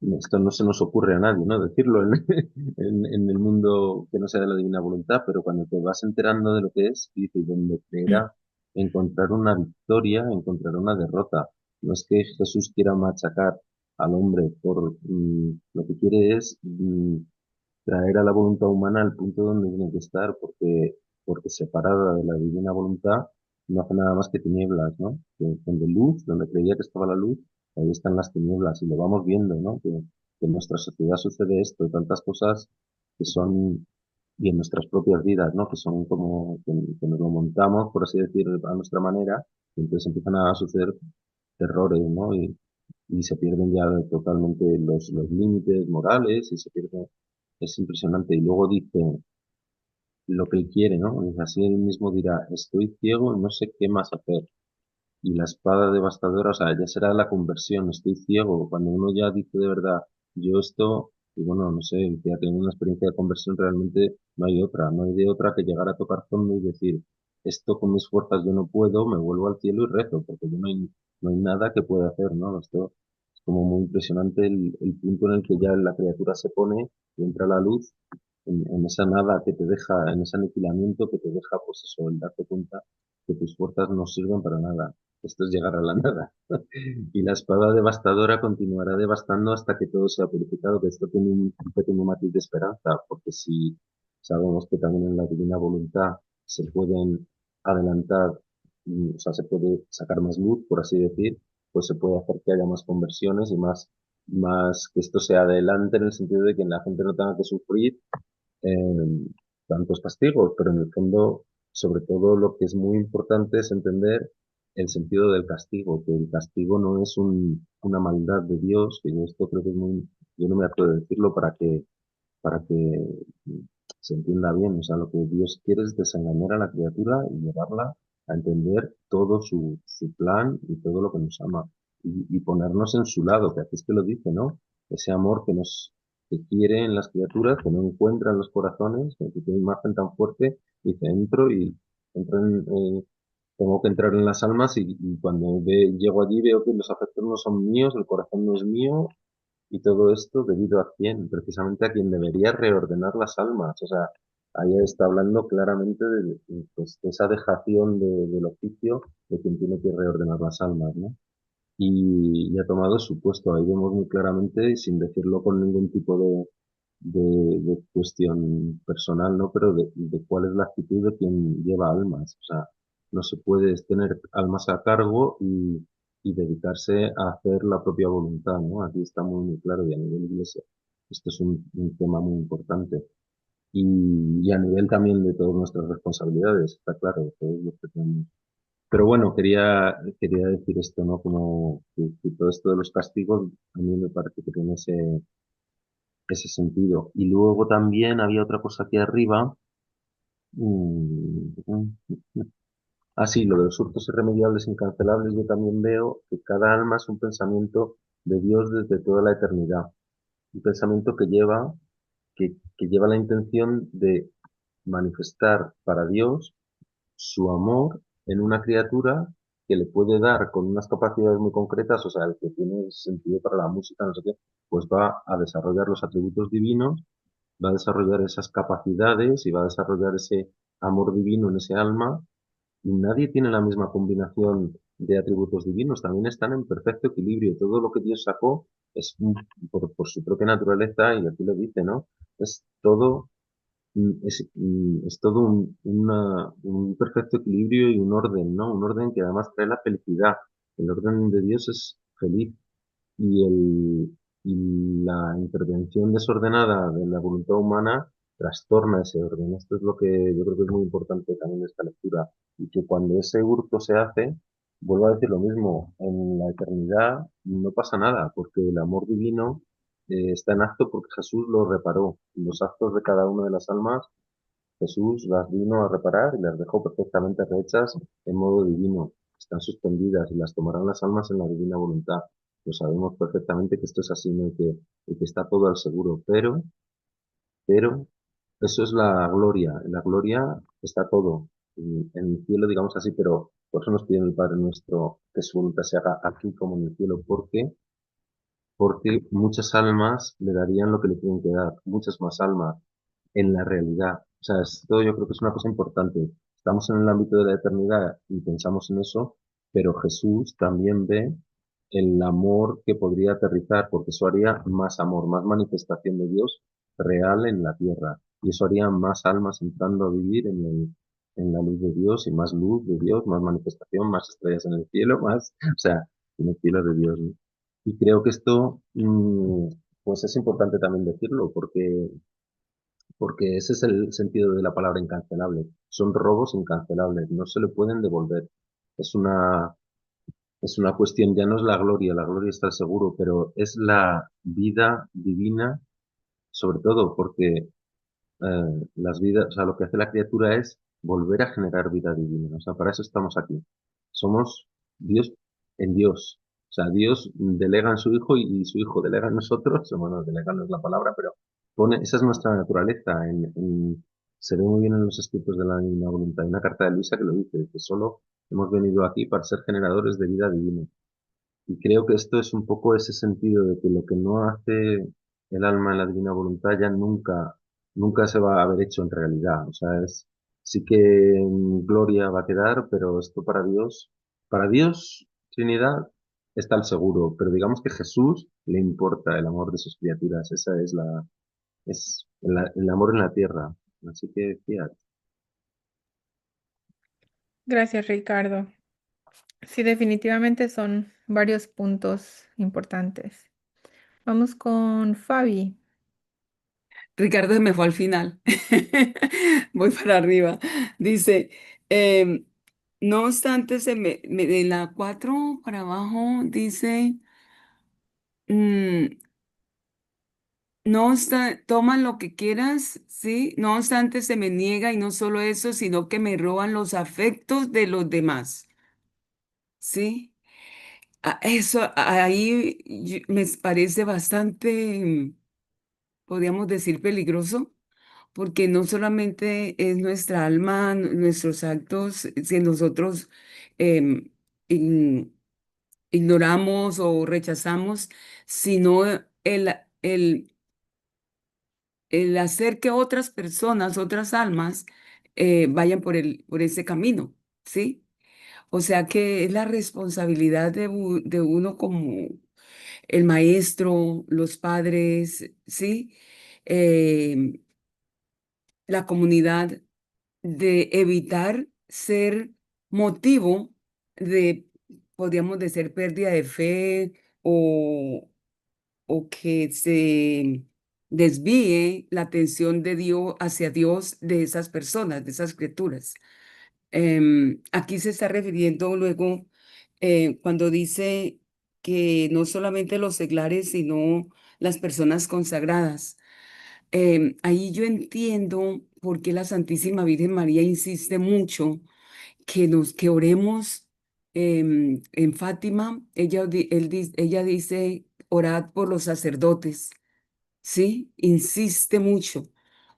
esto no se nos ocurre a nadie, ¿no? Decirlo en el mundo que no sea de la divina voluntad, pero cuando te vas enterando de lo que es, dice, donde creerá encontrar una victoria, encontrar una derrota. No es que Jesús quiera machacar al hombre lo que quiere es traer a la voluntad humana al punto donde tiene que estar, porque separada de la divina voluntad no hace nada más que tinieblas, ¿no? Donde luz, donde creía que estaba la luz, ahí están las tinieblas y lo vamos viendo, ¿no? Que en nuestra sociedad sucede esto, tantas cosas que son, y en nuestras propias vidas, ¿no? Que son como que nos lo montamos, por así decir, a nuestra manera, y entonces empiezan a suceder terrores, ¿no? Y se pierden ya totalmente los límites morales y se pierde, es impresionante. Y luego dice lo que él quiere, ¿no? Y así él mismo dirá, estoy ciego y no sé qué más hacer. Y la espada devastadora, o sea, ya será la conversión, estoy ciego. Cuando uno ya dice de verdad, yo esto, y bueno, no sé, que ha tenido una experiencia de conversión, realmente no hay otra, no hay de otra que llegar a tocar fondo y decir, esto con mis fuerzas yo no puedo, me vuelvo al cielo y rezo, porque yo no hay nada que pueda hacer, ¿no? Esto es como muy impresionante el punto en el que ya la criatura se pone y entra la luz en esa nada que te deja, en ese aniquilamiento que te deja, pues eso, el darte cuenta que tus fuerzas no sirven para nada. Esto es llegar a la nada. Y la espada devastadora continuará devastando hasta que todo sea purificado, que esto tiene un pequeño matiz de esperanza, porque si sabemos que también en la divina voluntad se pueden adelantar, o sea, se puede sacar más luz, por así decir, pues se puede hacer que haya más conversiones y más que esto se adelante en el sentido de que la gente no tenga que sufrir eh, tantos castigos, pero en el fondo, sobre todo, lo que es muy importante es entender el sentido del castigo, que el castigo no es una maldad de Dios, que yo esto creo que es muy, yo no me atrevo a decirlo para que se entienda bien, o sea, lo que Dios quiere es desengañar a la criatura y llevarla a entender todo su plan y todo lo que nos ama y ponernos en su lado, que aquí es que lo dice, ¿no? Ese amor que quiere en las criaturas, que no encuentra en los corazones, que tiene imagen tan fuerte, dice, entro tengo que entrar en las almas y cuando llego allí veo que los afectos no son míos, el corazón no es mío, y todo esto debido a quién, precisamente a quien debería reordenar las almas. O sea, ahí está hablando claramente pues, de esa dejación del oficio de quien tiene que reordenar las almas, ¿no? Y ha tomado su puesto. Ahí vemos muy claramente, y sin decirlo con ningún tipo de cuestión personal, ¿no? Pero de cuál es la actitud de quien lleva almas. O sea, no se puede tener almas a cargo y dedicarse a hacer la propia voluntad, ¿no? Aquí está muy claro y a nivel iglesia. Esto es un tema muy importante. Y a nivel también de todas nuestras responsabilidades, está claro, todos los que tenemos. Pero bueno, quería decir esto, ¿no? Como que todo esto de los castigos a mí me parece que tiene ese sentido. Y luego también había otra cosa aquí arriba. mm, sí, lo de los hurtos irremediables e incancelables, yo también veo que cada alma es un pensamiento de Dios desde toda la eternidad. Un pensamiento que lleva la intención de manifestar para Dios su amor en una criatura que le puede dar con unas capacidades muy concretas, o sea, el que tiene sentido para la música, no sé qué, pues va a desarrollar los atributos divinos, va a desarrollar esas capacidades y va a desarrollar ese amor divino en ese alma, y nadie tiene la misma combinación de atributos divinos, también están en perfecto equilibrio. Todo lo que Dios sacó es por su propia naturaleza, y aquí lo dice, ¿no? Es todo es todo un perfecto equilibrio y un orden, ¿no? Un orden que además trae la felicidad. El orden de Dios es feliz y, y la intervención desordenada de la voluntad humana trastorna ese orden. Esto es lo que yo creo que es muy importante también de esta lectura. Y que cuando ese hurto se hace, vuelvo a decir lo mismo, en la eternidad no pasa nada, porque el amor divino está en acto porque Jesús lo reparó. Los actos de cada una de las almas Jesús las vino a reparar y las dejó perfectamente rehechas en modo divino. Están suspendidas y las tomarán las almas en la divina voluntad. Lo sabemos perfectamente que esto es así, ¿no? Y que está todo al seguro. Pero, eso es la gloria. En la gloria está todo. Y en el cielo, digamos así, pero por eso nos pide el Padre nuestro que su voluntad se haga aquí como en el cielo, porque porque muchas almas le darían lo que le tienen que dar, muchas más almas en la realidad. O sea, esto yo creo que es una cosa importante. Estamos en el ámbito de la eternidad y pensamos en eso, pero Jesús también ve el amor que podría aterrizar, porque eso haría más amor, más manifestación de Dios real en la tierra. Y eso haría más almas entrando a vivir en la luz de Dios y más luz de Dios, más manifestación, más estrellas en el cielo, más, o sea, en el cielo de Dios, ¿no? Y creo que esto, pues es importante también decirlo, porque ese es el sentido de la palabra incancelable. Son robos incancelables, no se le pueden devolver. Es una, es una cuestión, ya no es la gloria está seguro, pero es la vida divina, sobre todo porque las vidas, o sea, lo que hace la criatura es volver a generar vida divina. O sea, para eso estamos aquí. Somos Dios en Dios. O sea, Dios delega en su Hijo y su Hijo delega en nosotros. Bueno, delega no es la palabra, pero pone, esa es nuestra naturaleza. Se ve muy bien en los escritos de la Divina Voluntad. Hay una carta de Luisa que lo dice, que solo hemos venido aquí para ser generadores de vida divina. Y creo que esto es un poco ese sentido de que lo que no hace el alma en la divina voluntad ya nunca se va a haber hecho en realidad. O sea, sí que en gloria va a quedar, pero esto para Dios, Trinidad, está al seguro. Pero digamos que Jesús le importa el amor de sus criaturas. Esa es el amor en la tierra. Así que, fíjate. Gracias, Ricardo. Sí, definitivamente son varios puntos importantes. Vamos con Fabi. Ricardo se me fue al final. Voy para arriba. Dice, em, no obstante, de la 4 para abajo dice, mm, no obstante, toma lo que quieras, ¿sí? No obstante, se me niega y no solo eso, sino que me roban los afectos de los demás, ¿sí? Eso ahí me parece bastante, podríamos decir, peligroso porque no solamente es nuestra alma, nuestros actos, si nosotros em, ign- ignoramos o rechazamos, sino el, el hacer que otras personas, otras almas, vayan por ese camino, ¿sí? O sea que es la responsabilidad de uno como el maestro, los padres, ¿sí? Em, la comunidad de evitar ser motivo de, podríamos decir, pérdida de fe o que se desvíe la atención de Dios hacia Dios de esas personas, de esas criaturas. Aquí se está refiriendo luego cuando dice que no solamente los seglares, sino las personas consagradas. Ahí yo entiendo por qué la Santísima Virgen María insiste mucho que oremos en Fátima. Ella dice, orad por los sacerdotes, ¿sí? Insiste mucho,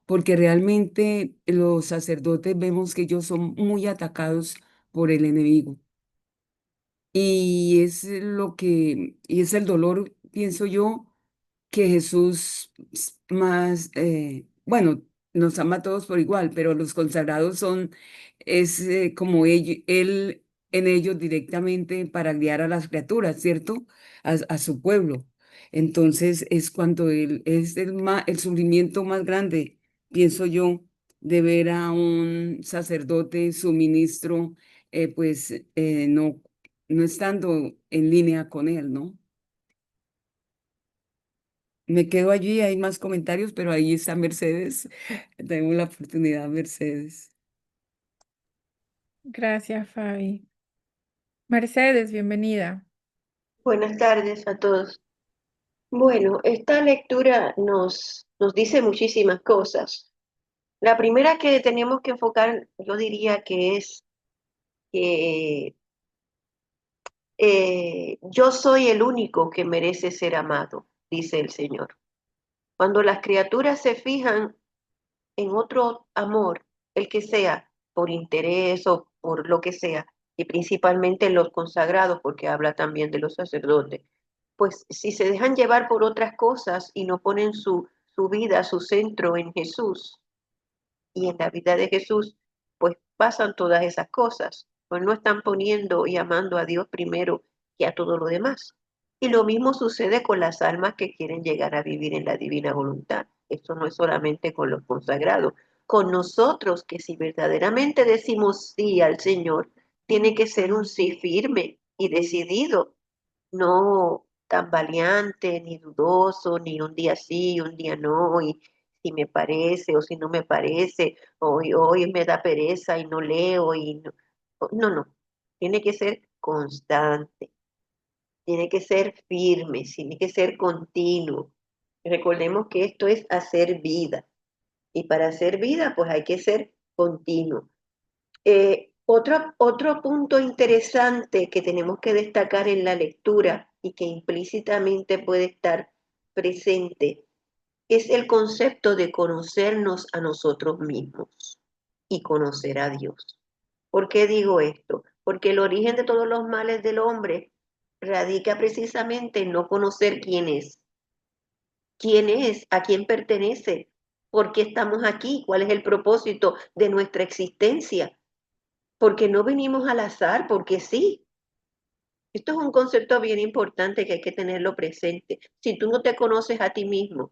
porque realmente los sacerdotes vemos que ellos son muy atacados por el enemigo. Y es el dolor, pienso yo, que Jesús más, bueno, nos ama a todos por igual, pero los consagrados es como él en ellos directamente para guiar a las criaturas, ¿cierto? A su pueblo. Entonces es cuando es el sufrimiento más grande, pienso yo, de ver a un sacerdote, su ministro, pues no estando en línea con él, ¿no? Me quedo allí, hay más comentarios, pero ahí está Mercedes. Tengo la oportunidad, Mercedes. Gracias, Fabi. Mercedes, bienvenida. Buenas tardes a todos. Bueno, esta lectura nos dice muchísimas cosas. La primera que tenemos que enfocar, yo diría que es que yo soy el único que merece ser amado, dice el Señor. Cuando las criaturas se fijan en otro amor, el que sea, por interés o por lo que sea, y principalmente los consagrados, porque habla también de los sacerdotes, pues si se dejan llevar por otras cosas y no ponen su vida, su centro en Jesús y en la vida de Jesús, pues pasan todas esas cosas. Pues no están poniendo y amando a Dios primero que a todo lo demás. Y lo mismo sucede con las almas que quieren llegar a vivir en la divina voluntad. Esto no es solamente con los consagrados. Con nosotros, que si verdaderamente decimos sí al Señor, tiene que ser un sí firme y decidido, no tambaleante, ni dudoso, ni un día sí, un día no, y si me parece o si no me parece, hoy me da pereza y no leo, y no, no, no, tiene que ser constante, tiene que ser firme, tiene que ser continuo. Recordemos que esto es hacer vida, y para hacer vida, pues hay que ser continuo. Otro punto interesante que tenemos que destacar en la lectura y que implícitamente puede estar presente es el concepto de conocernos a nosotros mismos y conocer a Dios. ¿Por qué digo esto? Porque el origen de todos los males del hombre radica precisamente en no conocer quién es, a quién pertenece, por qué estamos aquí, cuál es el propósito de nuestra existencia. Porque no vinimos al azar, porque sí. Esto es un concepto bien importante que hay que tenerlo presente. Si tú no te conoces a ti mismo,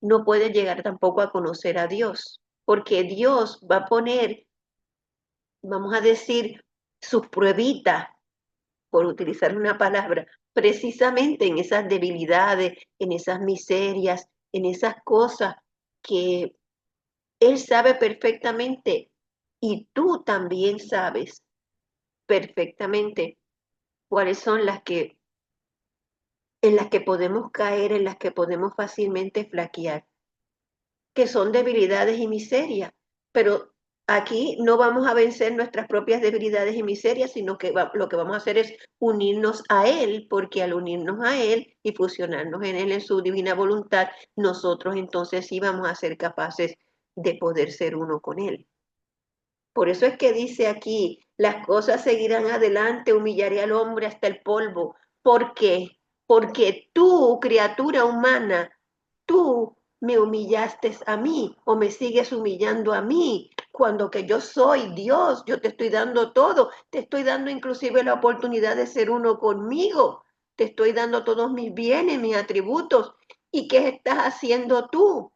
no puedes llegar tampoco a conocer a Dios, porque Dios va a poner, vamos a decir, sus pruebitas, por utilizar una palabra, precisamente en esas debilidades, en esas miserias, en esas cosas que Él sabe perfectamente y tú también sabes perfectamente cuáles son en las que podemos caer, en las que podemos fácilmente flaquear, que son debilidades y miserias. Pero aquí no vamos a vencer nuestras propias debilidades y miserias, sino que lo que vamos a hacer es unirnos a Él, porque al unirnos a Él y fusionarnos en Él, en su divina voluntad, nosotros entonces sí vamos a ser capaces de poder ser uno con Él. Por eso es que dice aquí, las cosas seguirán adelante, humillaré al hombre hasta el polvo. ¿Por qué? Porque tú, criatura humana, tú me humillaste a mí o me sigues humillando a mí, cuando que yo soy Dios, yo te estoy dando todo, te estoy dando inclusive la oportunidad de ser uno conmigo, te estoy dando todos mis bienes, mis atributos. ¿Y qué estás haciendo tú?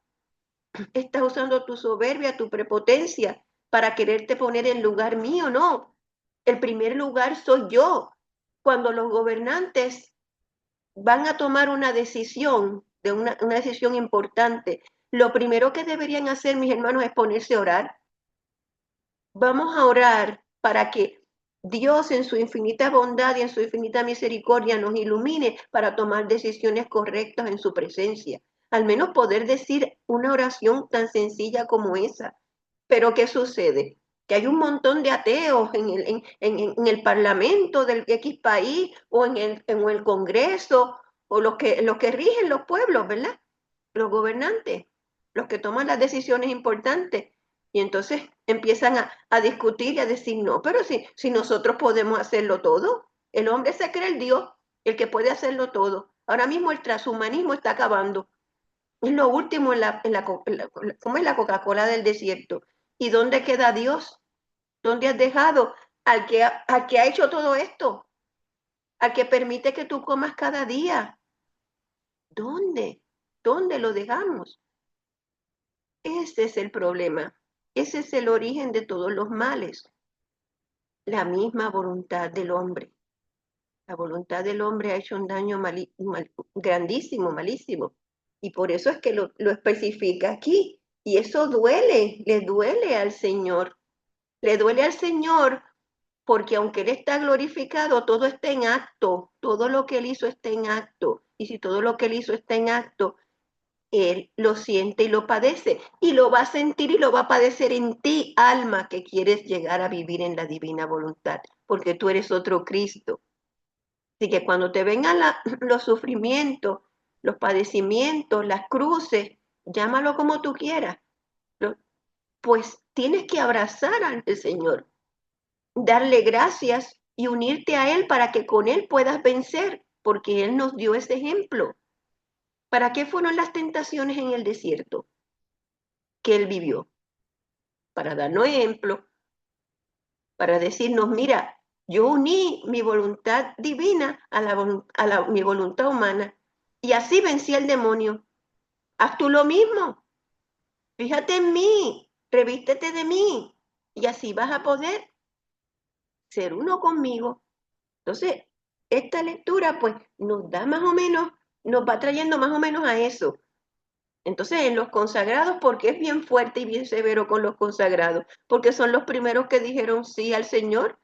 Estás usando tu soberbia, tu prepotencia para quererte poner en lugar mío, no. El primer lugar soy yo. Cuando los gobernantes van a tomar una decisión, una decisión importante, lo primero que deberían hacer, mis hermanos, es ponerse a orar. Vamos a orar para que Dios en su infinita bondad y en su infinita misericordia nos ilumine para tomar decisiones correctas en su presencia. Al menos poder decir una oración tan sencilla como esa. Pero ¿qué sucede? Que hay un montón de ateos en el Parlamento del X país o en el Congreso o los que rigen los pueblos, ¿verdad? Los gobernantes, los que toman las decisiones importantes. Y entonces empiezan a discutir y a decir, no, pero si nosotros podemos hacerlo todo, el hombre se cree el Dios, el que puede hacerlo todo. Ahora mismo el transhumanismo está acabando. Es lo último ¿cómo es la Coca-Cola del desierto? ¿Y dónde queda Dios? ¿Dónde has dejado al que ha hecho todo esto? Al que permite que tú comas cada día. ¿Dónde? ¿Dónde lo dejamos? Ese es el problema. Ese es el origen de todos los males. La misma voluntad del hombre. La voluntad del hombre ha hecho un daño grandísimo, malísimo. Y por eso es que lo especifica aquí. Y eso duele, le duele al Señor. Le duele al Señor porque aunque Él está glorificado, todo está en acto. Todo lo que Él hizo está en acto. Y si todo lo que Él hizo está en acto, Él lo siente y lo padece. Y lo va a sentir y lo va a padecer en ti, alma, que quieres llegar a vivir en la divina voluntad. Porque tú eres otro Cristo. Así que cuando te vengan los sufrimientos, los padecimientos, las cruces, llámalo como tú quieras, pues tienes que abrazar al Señor, darle gracias y unirte a Él para que con Él puedas vencer, porque Él nos dio ese ejemplo. ¿Para qué fueron las tentaciones en el desierto que Él vivió? Para darnos ejemplo, para decirnos, mira, yo uní mi voluntad divina a mi voluntad humana y así vencí al demonio. Haz tú lo mismo. Fíjate en mí, revístete de mí y así vas a poder ser uno conmigo. Entonces, esta lectura pues nos da más o menos, nos va trayendo más o menos a eso. Entonces, en los consagrados, porque es bien fuerte y bien severo con los consagrados, porque son los primeros que dijeron sí al Señor,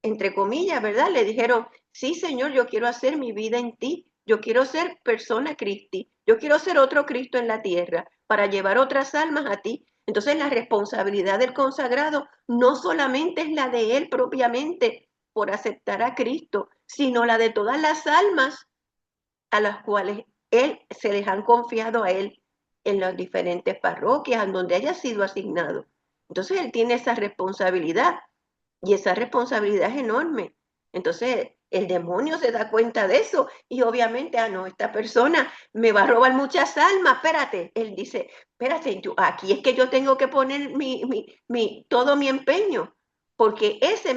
entre comillas, ¿verdad? Le dijeron, sí, Señor, yo quiero hacer mi vida en ti, yo quiero ser persona Cristi, yo quiero ser otro Cristo en la tierra para llevar otras almas a ti. Entonces la responsabilidad del consagrado no solamente es la de él propiamente por aceptar a Cristo, sino la de todas las almas a las cuales él se les han confiado a él en las diferentes parroquias en donde haya sido asignado. Entonces él tiene esa responsabilidad. Y esa responsabilidad es enorme. Entonces, el demonio se da cuenta de eso y obviamente, no, esta persona me va a robar muchas almas, espérate. Él dice, espérate, aquí es que yo tengo que poner todo mi empeño, porque ese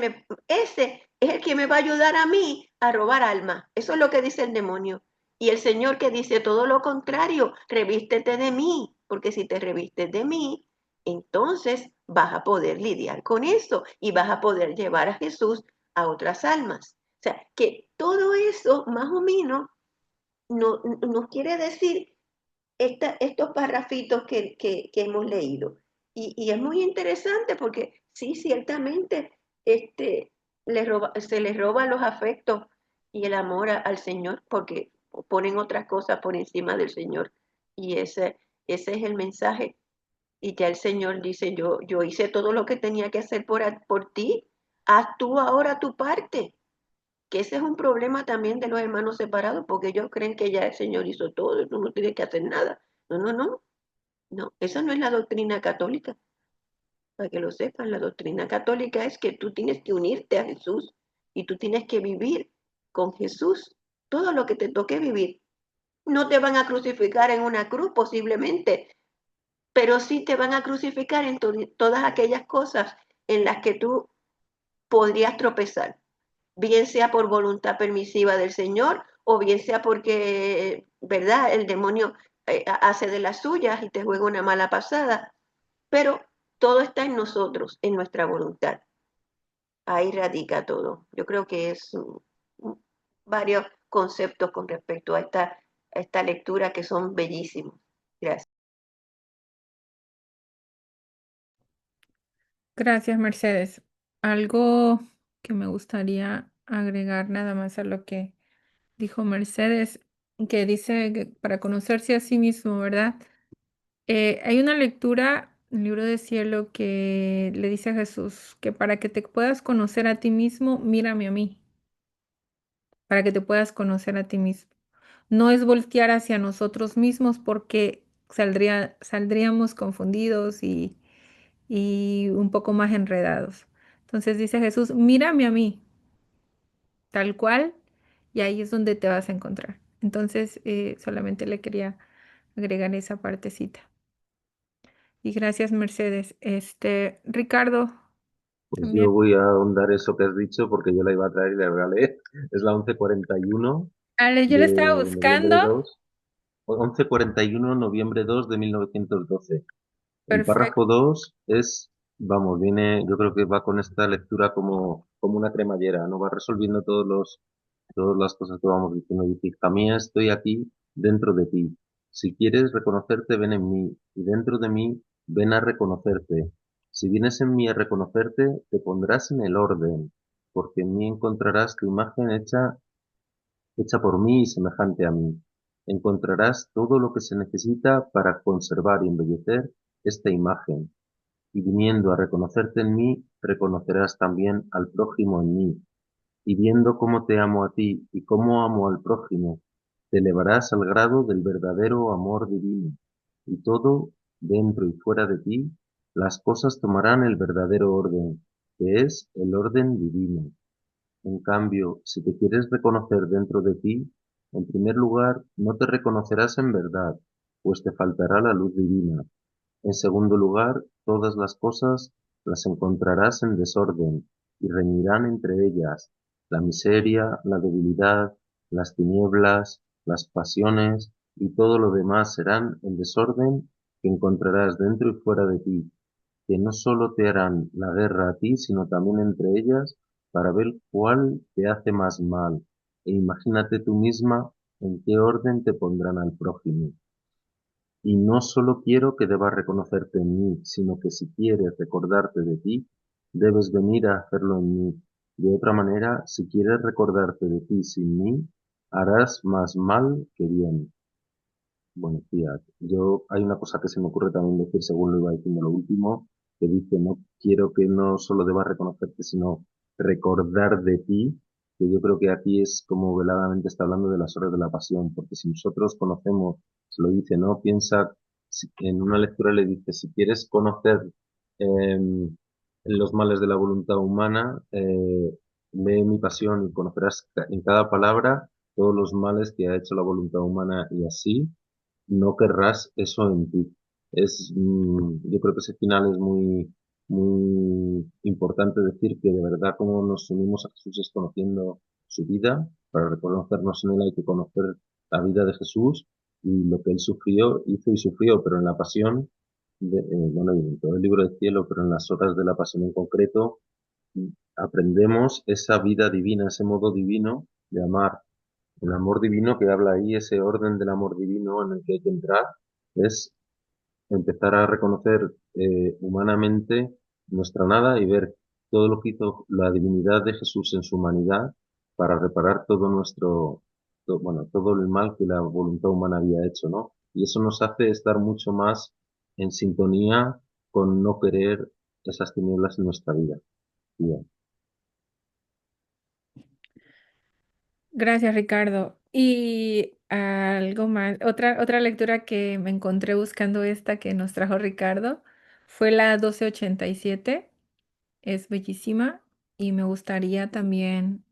es el que me va a ayudar a mí a robar almas. Eso es lo que dice el demonio. Y el Señor que dice todo lo contrario, revístete de mí, porque si te revistes de mí, entonces vas a poder lidiar con eso y vas a poder llevar a Jesús a otras almas. O sea, que todo eso más o menos nos quiere decir estos parrafitos que hemos leído. Y es muy interesante porque sí, ciertamente se les roba los afectos y el amor al Señor porque ponen otras cosas por encima del Señor. Y ese es el mensaje. Y ya el Señor dice, yo hice todo lo que tenía que hacer por ti, haz tú ahora tu parte, que ese es un problema también de los hermanos separados, porque ellos creen que ya el Señor hizo todo, tú no tienes que hacer nada. No, no, no, no, esa no es la doctrina católica, para que lo sepan, la doctrina católica es que tú tienes que unirte a Jesús y tú tienes que vivir con Jesús todo lo que te toque vivir. No te van a crucificar en una cruz posiblemente, pero sí te van a crucificar en todas aquellas cosas en las que tú podrías tropezar, bien sea por voluntad permisiva del Señor o bien sea porque, ¿verdad? El demonio hace de las suyas y te juega una mala pasada, pero todo está en nosotros, en nuestra voluntad. Ahí radica todo. Yo creo que es varios conceptos con respecto a esta lectura que son bellísimos. Gracias. Gracias, Mercedes. Algo que me gustaría agregar nada más a lo que dijo Mercedes, que dice que para conocerse a sí mismo, ¿verdad? Hay una lectura, el libro de cielo, que le dice a Jesús que para que te puedas conocer a ti mismo, mírame a mí, para que te puedas conocer a ti mismo. No es voltear hacia nosotros mismos porque saldríamos confundidos y un poco más enredados. Entonces dice Jesús, mírame a mí, tal cual, y ahí es donde te vas a encontrar. Entonces, solamente le quería agregar esa partecita. Y gracias, Mercedes. Ricardo, Pues también. yo voy a ahondar eso que has dicho porque yo la iba a traer y la voy a leer. Es la 1141 Ale, yo de lo estaba noviembre buscando. 2, 1141 noviembre 2 de 1912. El Perfecto. párrafo 2 es, vamos, viene, yo creo que va con esta lectura como una cremallera, ¿no? Va resolviendo todas las cosas que vamos diciendo. Dice, también estoy aquí dentro de ti. Si quieres reconocerte, ven en mí, y dentro de mí, ven a reconocerte. Si vienes en mí a reconocerte, te pondrás en el orden, porque en mí encontrarás tu imagen hecha por mí y semejante a mí. Encontrarás todo lo que se necesita para conservar y embellecer esta imagen, y viniendo a reconocerte en mí, reconocerás también al prójimo en mí, y viendo cómo te amo a ti y cómo amo al prójimo, te elevarás al grado del verdadero amor divino, y todo, dentro y fuera de ti, las cosas tomarán el verdadero orden, que es el orden divino. En cambio, si te quieres reconocer dentro de ti, En primer lugar, no te reconocerás en verdad, pues te faltará la luz divina. En segundo lugar, todas las cosas las encontrarás en desorden y reñirán entre ellas la miseria, la debilidad, las tinieblas, las pasiones y todo lo demás serán en desorden que encontrarás dentro y fuera de ti, que no solo te harán la guerra a ti, sino también entre ellas para ver cuál te hace más mal. E imagínate tú misma en qué orden te pondrán al prójimo. Y no solo quiero que debas reconocerte en mí, sino que si quieres recordarte de ti, debes venir a hacerlo en mí. De otra manera, si quieres recordarte de ti sin mí, harás más mal que bien. Bueno, tía, hay una cosa que se me ocurre también decir según lo iba diciendo lo último, que dice, no quiero que no solo debas reconocerte, sino recordar de ti, que yo creo que aquí es como veladamente está hablando de las horas de la pasión, porque si nosotros conocemos, se lo dice, ¿no? Piensa, en una lectura le dice, si quieres conocer los males de la voluntad humana, lee mi pasión y conocerás en cada palabra todos los males que ha hecho la voluntad humana y así no querrás eso en ti. Yo creo que ese final es muy importante decir que de verdad como nos unimos a Jesús es conociendo su vida. Para reconocernos en él hay que conocer la vida de Jesús y lo que él sufrió, hizo y sufrió, pero en la pasión, bueno, y en todo el libro del cielo, pero en las horas de la pasión en concreto, aprendemos esa vida divina, ese modo divino de amar. El amor divino que habla ahí, ese orden del amor divino en el que hay que entrar, es empezar a reconocer humanamente nuestra nada y ver todo lo que hizo la divinidad de Jesús en su humanidad para reparar todo bueno, todo el mal que la voluntad humana había hecho, ¿no? Y eso nos hace estar mucho más en sintonía con no querer esas tinieblas en nuestra vida. Bien. Gracias, Ricardo. Y algo más, otra lectura que me encontré buscando esta que nos trajo Ricardo fue la 1287. Es bellísima y me gustaría también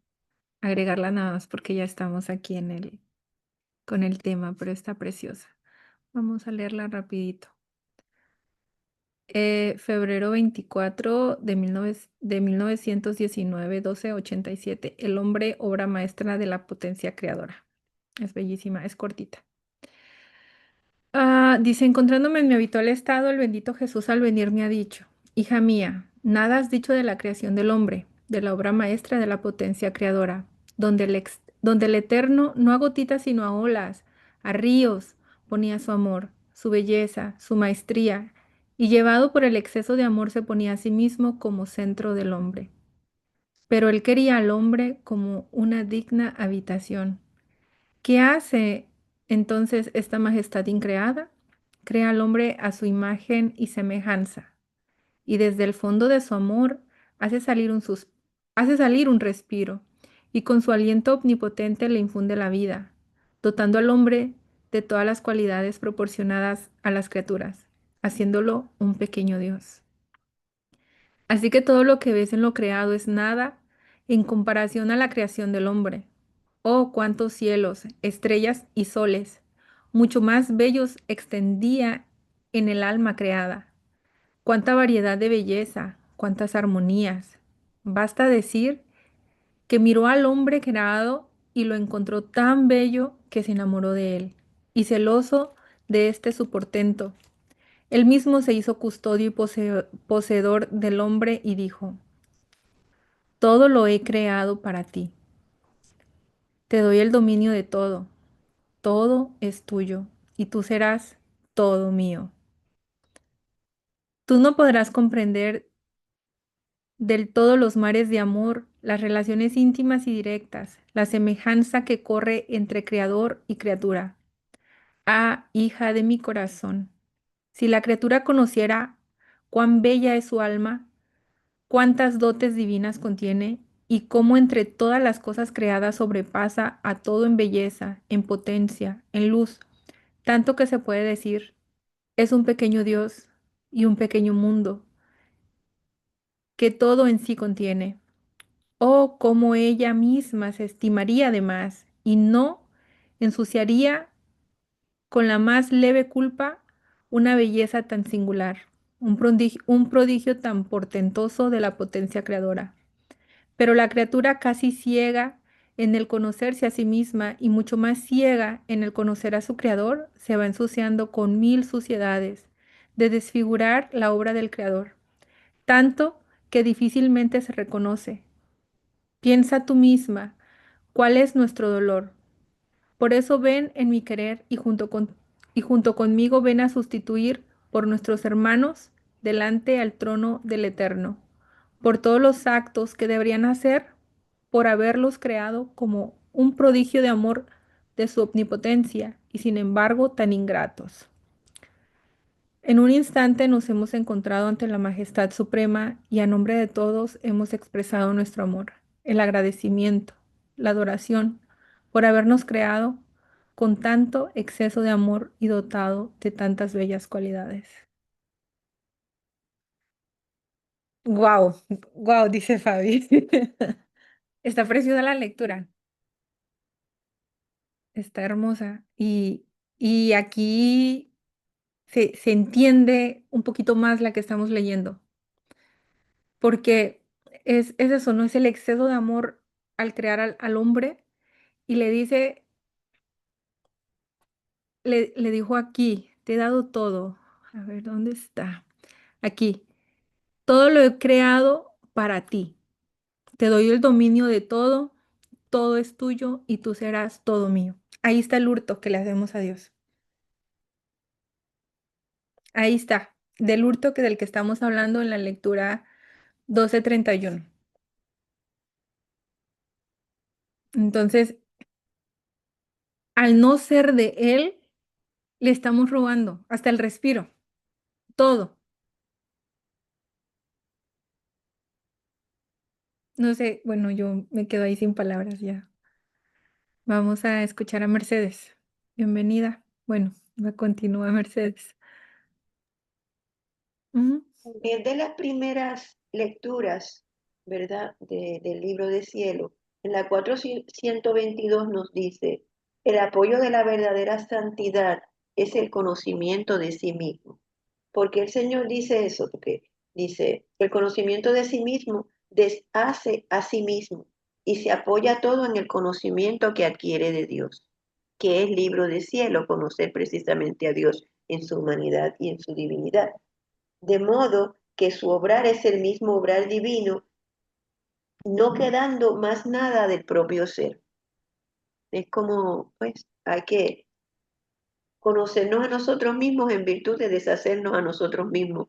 agregarla nada más porque ya estamos aquí con el tema, pero está preciosa. Vamos a leerla rapidito. Febrero 24 de 1919, 1287. El hombre, obra maestra de la potencia creadora. Es bellísima, es cortita. Dice, encontrándome en mi habitual estado, el bendito Jesús al venir me ha dicho, hija mía, nada has dicho de la creación del hombre, de la obra maestra de la potencia creadora, donde el Eterno no a gotitas sino a olas, a ríos, ponía su amor, su belleza, su maestría, y llevado por el exceso de amor se ponía a sí mismo como centro del hombre. Pero él quería al hombre como una digna habitación. ¿Qué hace entonces esta majestad increada? Crea al hombre a su imagen y semejanza, y desde el fondo de su amor hace salir hace salir un respiro, y con su aliento omnipotente le infunde la vida, dotando al hombre de todas las cualidades proporcionadas a las criaturas, haciéndolo un pequeño Dios. Así que todo lo que ves en lo creado es nada en comparación a la creación del hombre. Oh, cuántos cielos, estrellas y soles, mucho más bellos extendía en el alma creada. Cuánta variedad de belleza, cuántas armonías. Basta decir que miró al hombre creado y lo encontró tan bello que se enamoró de él, y celoso de este su portento. Él mismo se hizo custodio y poseedor del hombre y dijo, todo lo he creado para ti. Te doy el dominio de todo. Todo es tuyo y tú serás todo mío. Tú no podrás comprender del todo los mares de amor, las relaciones íntimas y directas, la semejanza que corre entre creador y criatura. Ah, hija de mi corazón, si la criatura conociera cuán bella es su alma, cuántas dotes divinas contiene y cómo entre todas las cosas creadas sobrepasa a todo en belleza, en potencia, en luz, tanto que se puede decir, es un pequeño Dios y un pequeño mundo que todo en sí contiene. Oh, cómo ella misma se estimaría de más y no ensuciaría con la más leve culpa una belleza tan singular, un prodigio tan portentoso de la potencia creadora. Pero la criatura casi ciega en el conocerse a sí misma y mucho más ciega en el conocer a su creador, se va ensuciando con mil suciedades de desfigurar la obra del creador, tanto que difícilmente se reconoce. Piensa tú misma, ¿cuál es nuestro dolor? Por eso ven en mi querer y junto conmigo ven a sustituir por nuestros hermanos delante al trono del Eterno, por todos los actos que deberían hacer por haberlos creado como un prodigio de amor de su omnipotencia y sin embargo tan ingratos. En un instante nos hemos encontrado ante la majestad suprema y a nombre de todos hemos expresado nuestro amor, el agradecimiento, la adoración por habernos creado con tanto exceso de amor y dotado de tantas bellas cualidades. Wow, wow, dice Fabi. Está preciosa la lectura, está hermosa y aquí se entiende un poquito más la que estamos leyendo. Porque es eso, ¿no? Es el exceso de amor al crear al hombre y le dice, le dijo aquí, te he dado todo. A ver, ¿dónde está? Aquí, todo lo he creado para ti. Te doy el dominio de todo, todo es tuyo y tú serás todo mío. Ahí está el hurto que le hacemos a Dios. Ahí está, del hurto del que estamos hablando en la lectura 12:31. Entonces, al no ser de Él, le estamos robando hasta el respiro, todo. No sé, bueno, yo me quedo ahí sin palabras ya. Vamos a escuchar a Mercedes. Bienvenida. Bueno, va continúa Mercedes. Ujú. También de las primeras lecturas, ¿verdad? Del libro de cielo, en la 422 nos dice, el apoyo de la verdadera santidad es el conocimiento de sí mismo. ¿Por qué el Señor dice eso? Porque dice, el conocimiento de sí mismo deshace a sí mismo y se apoya todo en el conocimiento que adquiere de Dios, que es libro de cielo, conocer precisamente a Dios en su humanidad y en su divinidad. De modo que su obrar es el mismo obrar divino, no quedando más nada del propio ser. Es como, pues, hay que conocernos a nosotros mismos en virtud de deshacernos a nosotros mismos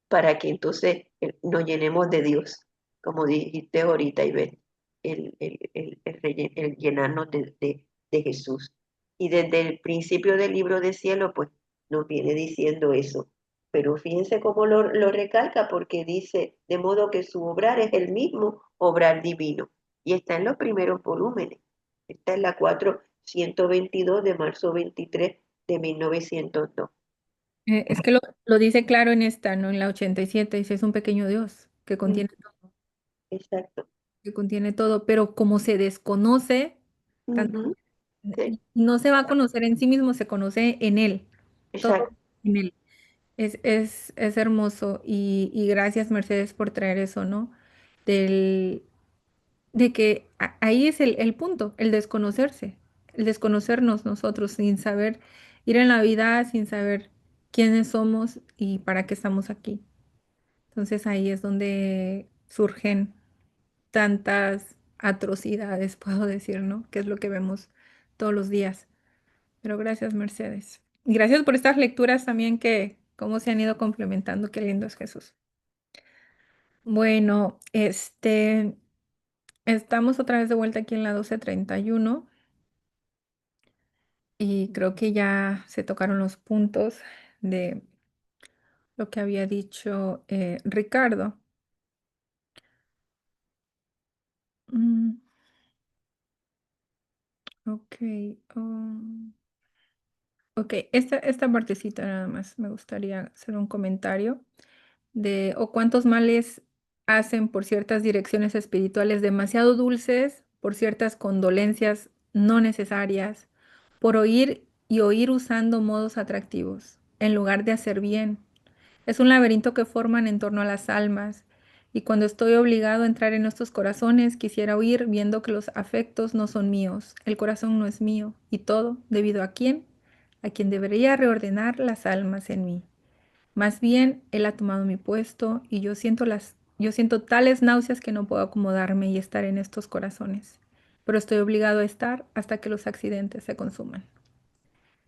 para que entonces nos llenemos de Dios, como dijiste ahorita, Ivette, el llenarnos de Jesús. Y desde el principio del libro de cielo, pues nos viene diciendo eso. Pero fíjense cómo lo recalca, porque dice, de modo que su obrar es el mismo obrar divino. Y está en los primeros volúmenes. Está en la 422 de marzo 23 de 1902. Es que lo dice claro en esta, ¿no? En la 87 dice, es un pequeño Dios Mm, exacto. que contiene todo, pero como se desconoce, tanto, Ujú, sí, no se va a conocer en sí mismo, se conoce en Él, todo exacto. en Él. Es hermoso y gracias Mercedes por traer eso, ¿no? Del, de que ahí es el punto, el desconocernos nosotros sin saber ir en la vida, sin saber quiénes somos y para qué estamos aquí. Entonces ahí es donde surgen tantas atrocidades, puedo decir, ¿no? Que es lo que vemos todos los días. Pero gracias, Mercedes. Y gracias por estas lecturas también que cómo se han ido complementando. Qué lindo es Jesús. Bueno, estamos otra vez de vuelta aquí en la 12:31 y creo que ya se tocaron los puntos de lo que había dicho Ricardo. Mm, ok. um, Ok, esta partecita nada más me gustaría hacer un comentario de o cuántos males hacen por ciertas direcciones espirituales demasiado dulces, por ciertas condolencias no necesarias, por oír y oír usando modos atractivos, en lugar de hacer bien. Es un laberinto que forman en torno a las almas, y cuando estoy obligado a entrar en estos corazones, quisiera huir viendo que los afectos no son míos, el corazón no es mío, y todo, ¿debido a quién? A quien debería reordenar las almas en mí. Más bien, él ha tomado mi puesto y yo siento tales náuseas que no puedo acomodarme y estar en estos corazones. Pero estoy obligado a estar hasta que los accidentes se consuman.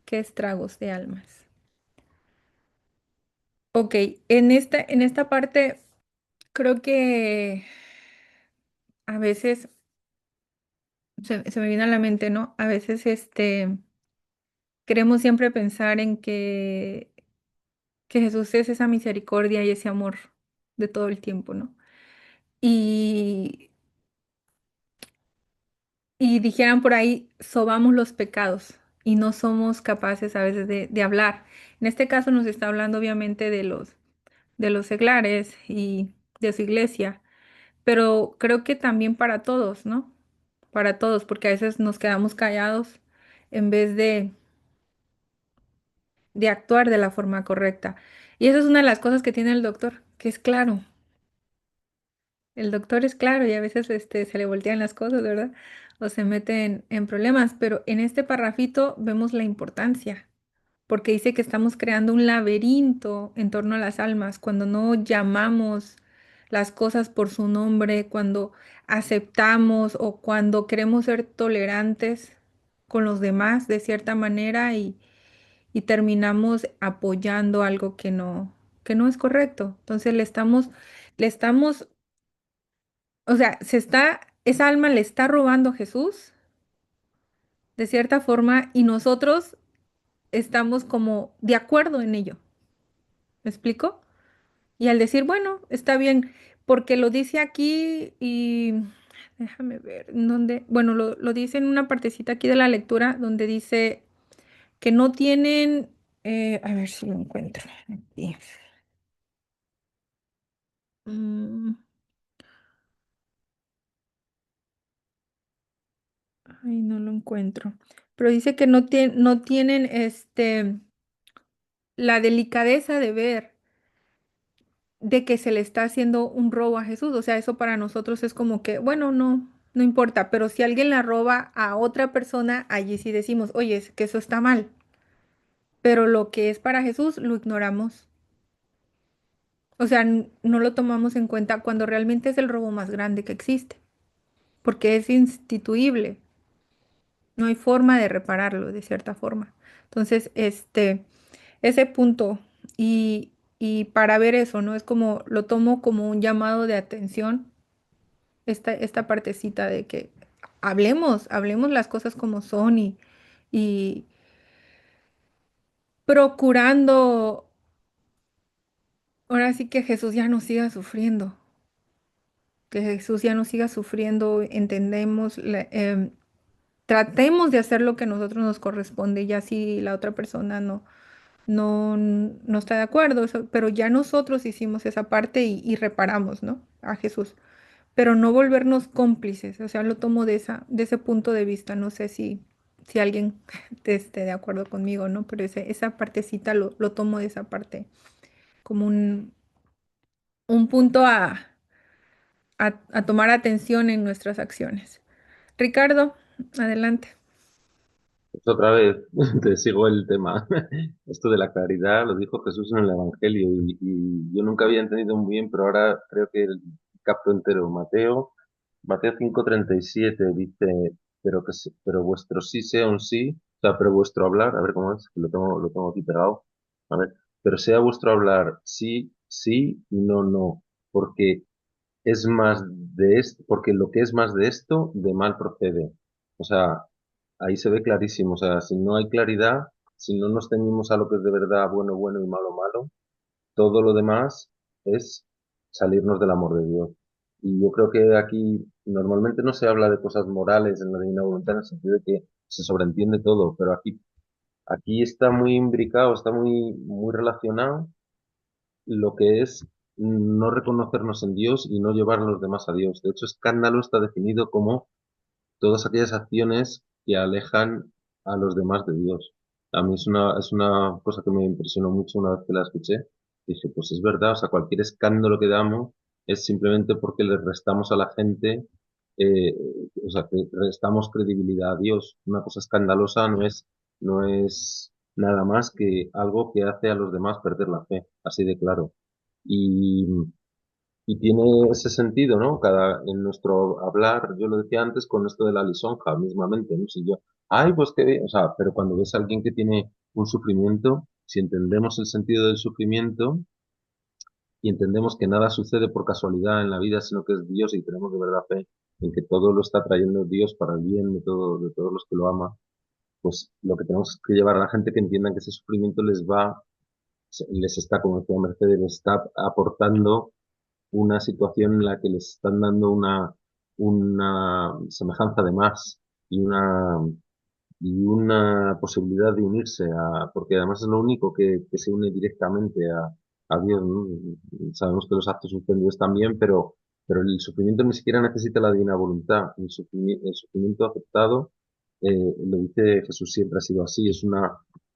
Qué estragos de almas. Ok, en esta parte creo que a veces se me viene a la mente, ¿no? A veces queremos siempre pensar en que Jesús es esa misericordia y ese amor de todo el tiempo, ¿no? Y Y dijeran por ahí, sobamos los pecados y no somos capaces a veces de hablar. En este caso nos está hablando obviamente de los seglares y de su iglesia, pero creo que también para todos, ¿no? Para todos, porque a veces nos quedamos callados en vez de actuar de la forma correcta. Y esa es una de las cosas que tiene el doctor, que es claro. El doctor es claro y a veces se le voltean las cosas, ¿verdad? O se meten en problemas, pero en este parrafito vemos la importancia, porque dice que estamos creando un laberinto en torno a las almas cuando no llamamos las cosas por su nombre, cuando aceptamos o cuando queremos ser tolerantes con los demás de cierta manera y terminamos apoyando algo que no es correcto. Entonces le estamos o sea, esa alma le está robando a Jesús de cierta forma y nosotros estamos como de acuerdo en ello. ¿Me explico? Y al decir, bueno, está bien, porque lo dice aquí y déjame ver, ¿dónde? Bueno, lo dice en una partecita aquí de la lectura donde dice que no tienen, a ver si lo encuentro aquí. Mm, ay, no lo encuentro. Pero dice que no tienen la delicadeza de ver de que se le está haciendo un robo a Jesús. O sea, eso para nosotros es como que, bueno, no importa, pero si alguien la roba a otra persona, allí sí decimos, oye, es que eso está mal. Pero lo que es para Jesús lo ignoramos. O sea, no lo tomamos en cuenta cuando realmente es el robo más grande que existe, porque es instituible. No hay forma de repararlo de cierta forma. Entonces, ese punto y para ver eso, ¿no? Es como, lo tomo como un llamado de atención, esta partecita de que hablemos las cosas como son y procurando, ahora sí que Jesús ya no siga sufriendo, que Jesús ya no siga sufriendo, entendemos, tratemos de hacer lo que a nosotros nos corresponde, ya si la otra persona no está de acuerdo, pero ya nosotros hicimos esa parte y reparamos, ¿no? A Jesús. Pero no volvernos cómplices, o sea, lo tomo de ese punto de vista, no sé si alguien esté de acuerdo conmigo, ¿no? Pero esa partecita lo tomo de esa parte, como un punto a tomar atención en nuestras acciones. Ricardo, adelante. Pues otra vez, te sigo el tema. Esto de la claridad lo dijo Jesús en el Evangelio y yo nunca había entendido muy bien, pero ahora creo que el capto entero. Mateo 5:37 dice, pero vuestro sí sea un sí, o sea, pero vuestro hablar, a ver cómo es, que lo tengo aquí pegado, a ver, pero sea vuestro hablar sí, sí y no, no, porque es más de esto, porque lo que es más de esto, de mal procede. O sea, ahí se ve clarísimo. O sea, si no hay claridad, si no nos ceñimos a lo que es de verdad bueno, bueno y malo, malo, todo lo demás es salirnos del amor de Dios. Y yo creo que aquí normalmente no se habla de cosas morales en la Divina Voluntad, en el sentido de que se sobreentiende todo, pero aquí está muy imbricado, está muy relacionado lo que es no reconocernos en Dios y no llevar a los demás a Dios. De hecho, escándalo está definido como todas aquellas acciones que alejan a los demás de Dios. A mí es una cosa que me impresionó mucho una vez que la escuché. Dije, pues es verdad, o sea, cualquier escándalo que damos es simplemente porque le restamos a la gente, eh, o sea, que restamos credibilidad a Dios. Una cosa escandalosa no es nada más que algo que hace a los demás perder la fe, así de claro. Y, y tiene ese sentido, ¿no? En nuestro hablar, yo lo decía antes con esto de la lisonja, mismamente, ¿no? Si yo, ay, pues qué bien, o sea, pero cuando ves a alguien que tiene un sufrimiento, si entendemos el sentido del sufrimiento y entendemos que nada sucede por casualidad en la vida, sino que es Dios y tenemos de verdad fe en que todo lo está trayendo Dios para el bien de todos los que lo aman, pues lo que tenemos que llevar a la gente que entiendan que ese sufrimiento les está, como decía Mercedes, les está aportando una situación en la que les están dando una semejanza de más y una posibilidad de unirse porque además es lo único que se une directamente a Dios, ¿no? Sabemos que los actos suspendidos también, pero el sufrimiento ni siquiera necesita la divina voluntad. El sufrimiento aceptado, lo dice Jesús, siempre ha sido así. O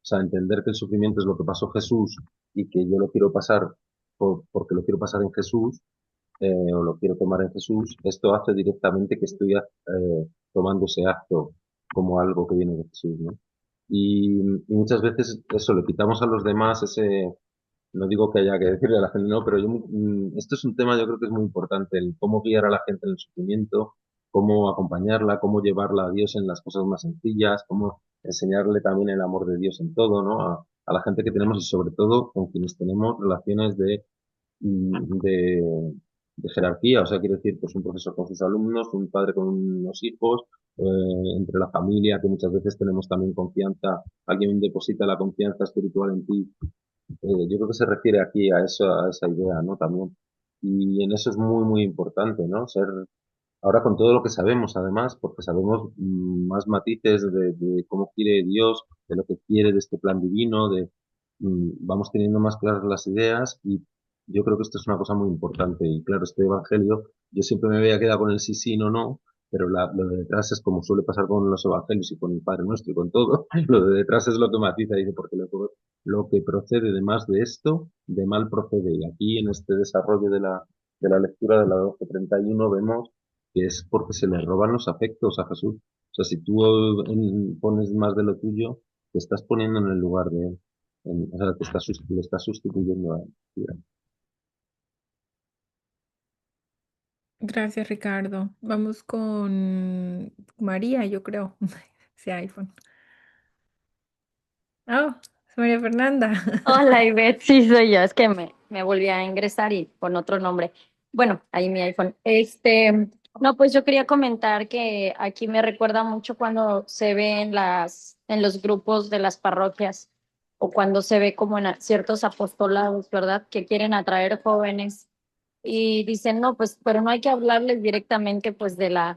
sea, entender que el sufrimiento es lo que pasó Jesús y que yo lo quiero pasar porque lo quiero pasar en Jesús, o lo quiero tomar en Jesús, esto hace directamente que estoy tomando ese acto como algo que viene de Jesús, ¿no? Y muchas veces eso, le quitamos a los demás no digo que haya que decirle a la gente, no, pero esto es un tema yo creo que es muy importante, el cómo guiar a la gente en el sufrimiento, cómo acompañarla, cómo llevarla a Dios en las cosas más sencillas, cómo enseñarle también el amor de Dios en todo, ¿no? A la gente que tenemos y sobre todo con quienes tenemos relaciones de, de jerarquía, o sea, quiero decir, pues un profesor con sus alumnos, un padre con unos hijos, entre la familia, que muchas veces tenemos también confianza, alguien deposita la confianza espiritual en ti. Yo creo que se refiere aquí a eso, a esa idea, ¿no? También. Y en eso es muy, muy importante, ¿no? Ahora con todo lo que sabemos, además, porque sabemos más matices de cómo quiere Dios, de lo que quiere de este plan divino, vamos teniendo más claras las ideas y yo creo que esto es una cosa muy importante. Y claro, este evangelio, yo siempre me había quedado con el sí, sí, no, no, pero lo de detrás es como suele pasar con los evangelios y con el Padre Nuestro y con todo. Lo de detrás es lo que matiza, dice, porque lo que procede de más de esto, de mal procede. Y aquí en este desarrollo de la lectura de la 12:31 vemos que es porque se le roban los afectos a Jesús. O sea, si tú pones más de lo tuyo, te estás poniendo en el lugar de él. O sea, le estás sustituyendo a él. Digamos. Gracias, Ricardo. Vamos con María, yo creo. Ese iPhone. Oh, es María Fernanda. Hola, Ivette, sí soy yo, es que me volví a ingresar y con otro nombre. Bueno, ahí mi iPhone. No, pues yo quería comentar que aquí me recuerda mucho cuando se ve en los grupos de las parroquias o cuando se ve como en ciertos apostolados, ¿verdad? Que quieren atraer jóvenes y dicen, no, pues, pero no hay que hablarles directamente, pues, de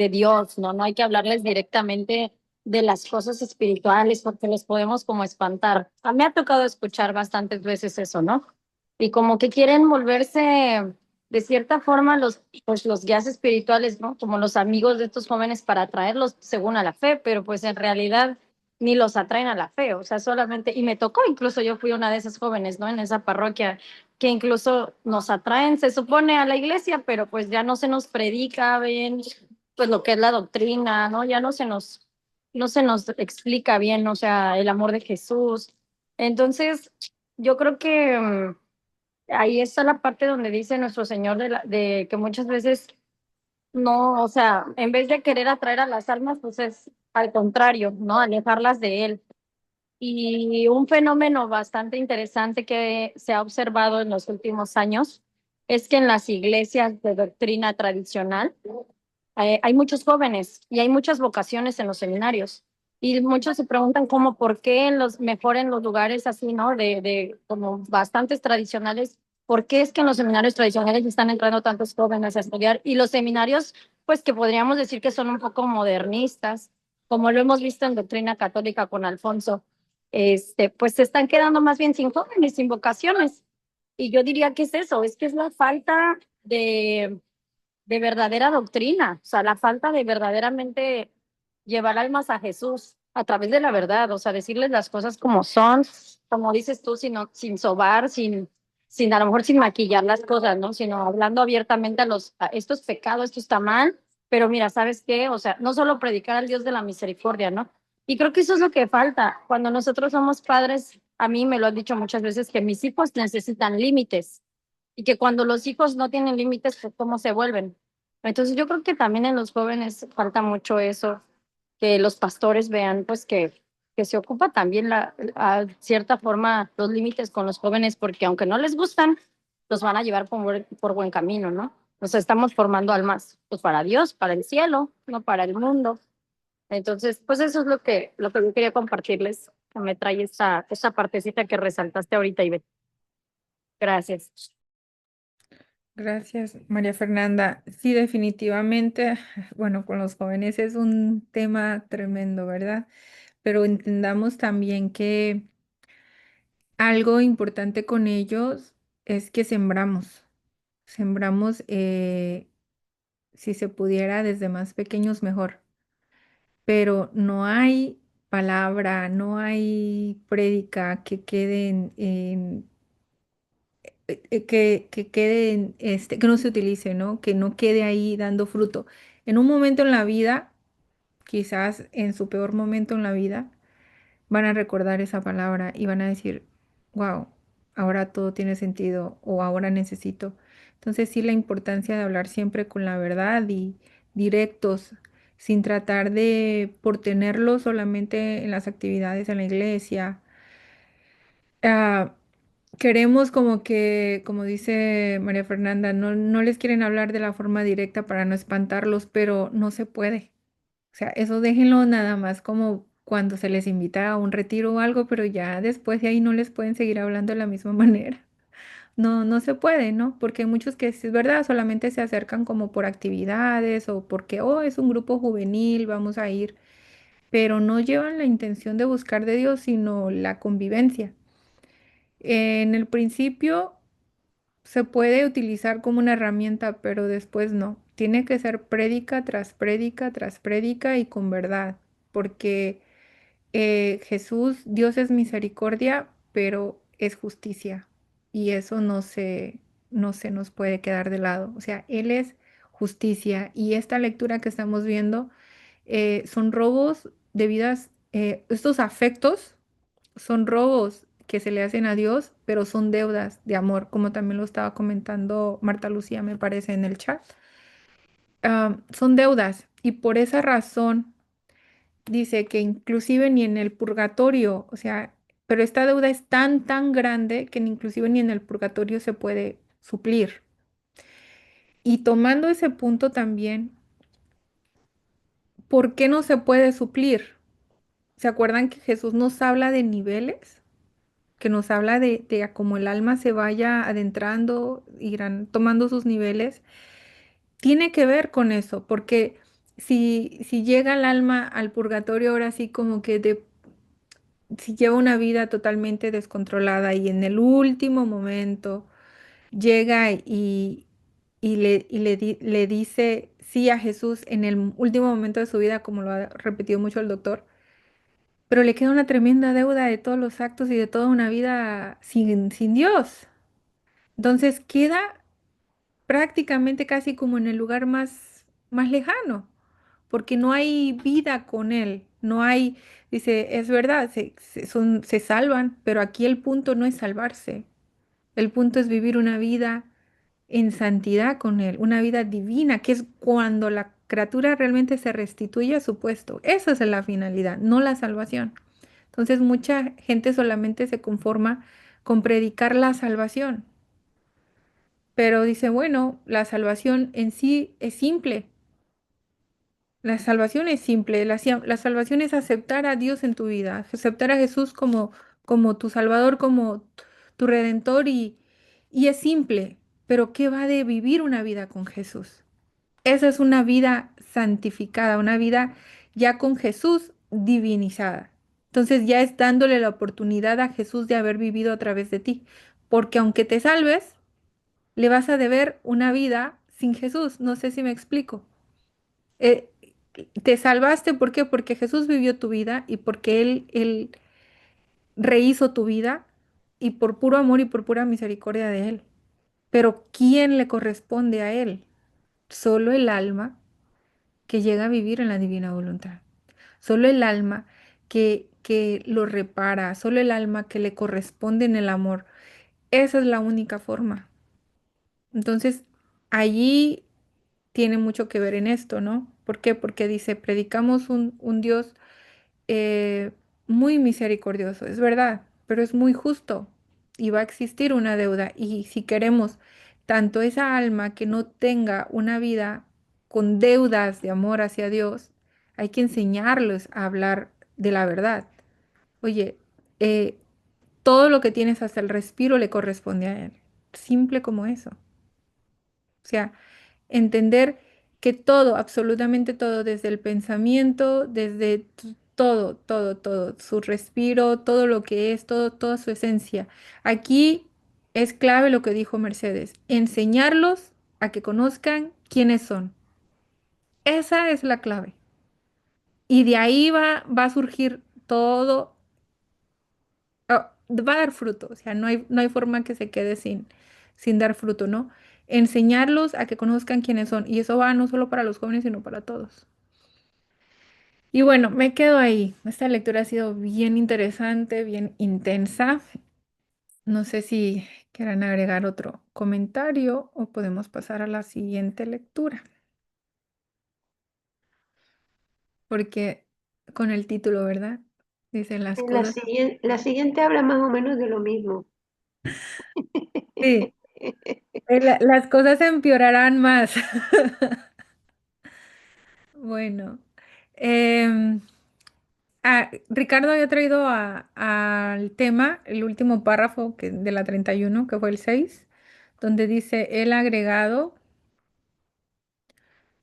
Dios, ¿no? No hay que hablarles directamente de las cosas espirituales porque los podemos como espantar. A mí me ha tocado escuchar bastantes veces eso, ¿no? Y como que quieren volverse, de cierta forma, pues, los guías espirituales, ¿no? Como los amigos de estos jóvenes para atraerlos según a la fe, pero pues en realidad ni los atraen a la fe, o sea, solamente, y me tocó, incluso yo fui una de esas jóvenes, ¿no? En esa parroquia que incluso nos atraen, se supone, a la iglesia, pero pues ya no se nos predica bien, pues lo que es la doctrina, ¿no? Ya no se nos explica bien, o sea, el amor de Jesús. Entonces, yo creo que ahí está la parte donde dice nuestro Señor de que muchas veces no, o sea, en vez de querer atraer a las almas, pues es al contrario, ¿no? Alejarlas de Él. Y un fenómeno bastante interesante que se ha observado en los últimos años es que en las iglesias de doctrina tradicional hay muchos jóvenes y hay muchas vocaciones en los seminarios. Y muchos se preguntan cómo, por qué mejor en los lugares así, ¿no? De como bastantes tradicionales, ¿por qué es que en los seminarios tradicionales están entrando tantos jóvenes a estudiar? Y los seminarios, pues que podríamos decir que son un poco modernistas, como lo hemos visto en doctrina católica con Alfonso, pues se están quedando más bien sin jóvenes, sin vocaciones. Y yo diría que es eso, es que es la falta de verdadera doctrina, o sea, la falta de verdaderamente llevar almas a Jesús. a través de la verdad, o sea, decirles las cosas como son, como dices tú, sin sobar, sin a lo mejor sin maquillar las cosas, ¿no? Sino hablando abiertamente esto es pecado, esto está mal, pero mira, ¿sabes qué? O sea, no solo predicar al Dios de la misericordia, ¿no? Y creo que eso es lo que falta. Cuando nosotros somos padres, a mí me lo han dicho muchas veces que mis hijos necesitan límites y que cuando los hijos no tienen límites, pues cómo se vuelven. Entonces yo creo que también en los jóvenes falta mucho eso, que los pastores vean pues que se ocupa también a cierta forma los límites con los jóvenes, porque aunque no les gustan, los van a llevar por buen camino, ¿no? Nos estamos formando almas, pues para Dios, para el cielo, no para el mundo. Entonces, pues eso es lo que yo quería compartirles, que me trae esa partecita que resaltaste ahorita, Ivette. Gracias. Gracias, María Fernanda. Sí, definitivamente, bueno, con los jóvenes es un tema tremendo, ¿verdad? Pero entendamos también que algo importante con ellos es que sembramos, si se pudiera, desde más pequeños mejor, pero no hay palabra, no hay prédica que quede que quede que no se utilice, ¿no? Que no quede ahí dando fruto. En un momento en la vida, quizás en su peor momento en la vida, van a recordar esa palabra y van a decir, wow, ahora todo tiene sentido o ahora necesito. Entonces sí, la importancia de hablar siempre con la verdad y directos, sin tratar de por tenerlo solamente en las actividades en la iglesia. Ah, queremos como que, como dice María Fernanda, no les quieren hablar de la forma directa para no espantarlos, pero no se puede. O sea, eso déjenlo nada más como cuando se les invita a un retiro o algo, pero ya después de ahí no les pueden seguir hablando de la misma manera. No, no se puede, ¿no? Porque hay muchos que, si es verdad, solamente se acercan como por actividades o porque, oh, es un grupo juvenil, vamos a ir, pero no llevan la intención de buscar de Dios, sino la convivencia. En el principio se puede utilizar como una herramienta, pero después no. Tiene que ser prédica tras prédica tras prédica y con verdad, porque Jesús, Dios es misericordia, pero es justicia y eso no se nos puede quedar de lado. O sea, Él es justicia y esta lectura que estamos viendo son robos de vidas, estos afectos son robos que se le hacen a Dios, pero son deudas de amor, como también lo estaba comentando Marta Lucía, me parece, en el chat. Son deudas y por esa razón dice que inclusive ni en el purgatorio, o sea, pero esta deuda es tan grande que inclusive ni en el purgatorio se puede suplir. Y tomando ese punto también, ¿por qué no se puede suplir? ¿Se acuerdan que Jesús nos habla de niveles? Que nos habla de a cómo el alma se vaya adentrando, irán tomando sus niveles. Tiene que ver con eso, porque si llega el alma al purgatorio, ahora sí como que si lleva una vida totalmente descontrolada y en el último momento llega le dice sí a Jesús en el último momento de su vida, como lo ha repetido mucho el doctor, pero le queda una tremenda deuda de todos los actos y de toda una vida sin Dios. Entonces queda prácticamente casi como en el lugar más lejano, porque no hay vida con Él, no hay, dice, es verdad, se salvan, pero aquí el punto no es salvarse, el punto es vivir una vida en santidad con Él, una vida divina, que es cuando la criatura realmente se restituye a su puesto. Esa es la finalidad, no la salvación. Entonces mucha gente solamente se conforma con predicar la salvación, pero dice, bueno, la salvación en sí es simple. La salvación es simple, la salvación es aceptar a Dios en tu vida, aceptar a Jesús como tu Salvador, como tu Redentor y es simple, pero ¿qué va de vivir una vida con Jesús? Esa es una vida santificada, una vida ya con Jesús divinizada. Entonces ya es dándole la oportunidad a Jesús de haber vivido a través de ti, porque aunque te salves, le vas a deber una vida sin Jesús. No sé si me explico. te salvaste, ¿por qué? Porque Jesús vivió tu vida y porque Él rehizo tu vida y por puro amor y por pura misericordia de Él. Pero ¿quién le corresponde a Él? Solo el alma que llega a vivir en la divina voluntad. Solo el alma que lo repara, solo el alma que le corresponde en el amor. Esa es la única forma. Entonces, allí tiene mucho que ver en esto, ¿no? ¿Por qué? Porque dice, predicamos un Dios eh, muy misericordioso, es verdad, pero es muy justo y va a existir una deuda. Y si queremos tanto esa alma que no tenga una vida con deudas de amor hacia Dios, hay que enseñarles a hablar de la verdad. Oye, eh, todo lo que tienes hasta el respiro le corresponde a Él. Simple como eso. O sea, entender que todo, absolutamente todo, desde el pensamiento, desde todo, todo, todo, su respiro, todo lo que es, todo, toda su esencia. Aquí es clave lo que dijo Mercedes, enseñarlos a que conozcan quiénes son. Esa es la clave. Y de ahí va a surgir todo, va a dar fruto, o sea, no hay forma que se quede sin dar fruto, ¿no? Enseñarlos a que conozcan quiénes son. Y eso va no solo para los jóvenes, sino para todos. Y bueno, me quedo ahí. Esta lectura ha sido bien interesante, bien intensa. No sé si quieran agregar otro comentario o podemos pasar a la siguiente lectura, porque con el título, ¿verdad? Dicen las cosas. La siguiente habla más o menos de lo mismo. Sí, las cosas empeorarán más. Bueno, em, Ricardo había traído al tema el último párrafo de la 31 que fue el 6 donde dice el agregado,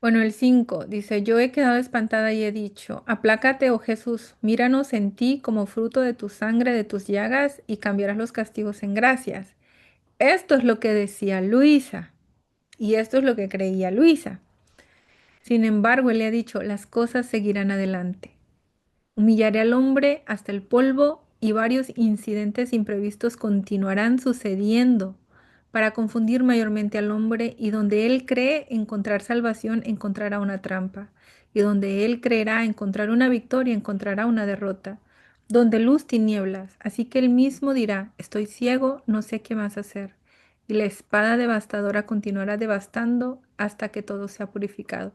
bueno, el 5 dice, yo he quedado espantada y he dicho, aplácate, oh Jesús, míranos en ti como fruto de tu sangre, de tus llagas, y cambiarás los castigos en gracias. Esto es lo que decía Luisa, y esto es lo que creía Luisa. Sin embargo, él le ha dicho, las cosas seguirán adelante. Humillaré al hombre hasta el polvo y varios incidentes imprevistos continuarán sucediendo para confundir mayormente al hombre y donde él cree encontrar salvación encontrará una trampa y donde él creerá encontrar una victoria encontrará una derrota. Donde luz tinieblas, así que él mismo dirá, estoy ciego, no sé qué más hacer. Y la espada devastadora continuará devastando hasta que todo sea purificado.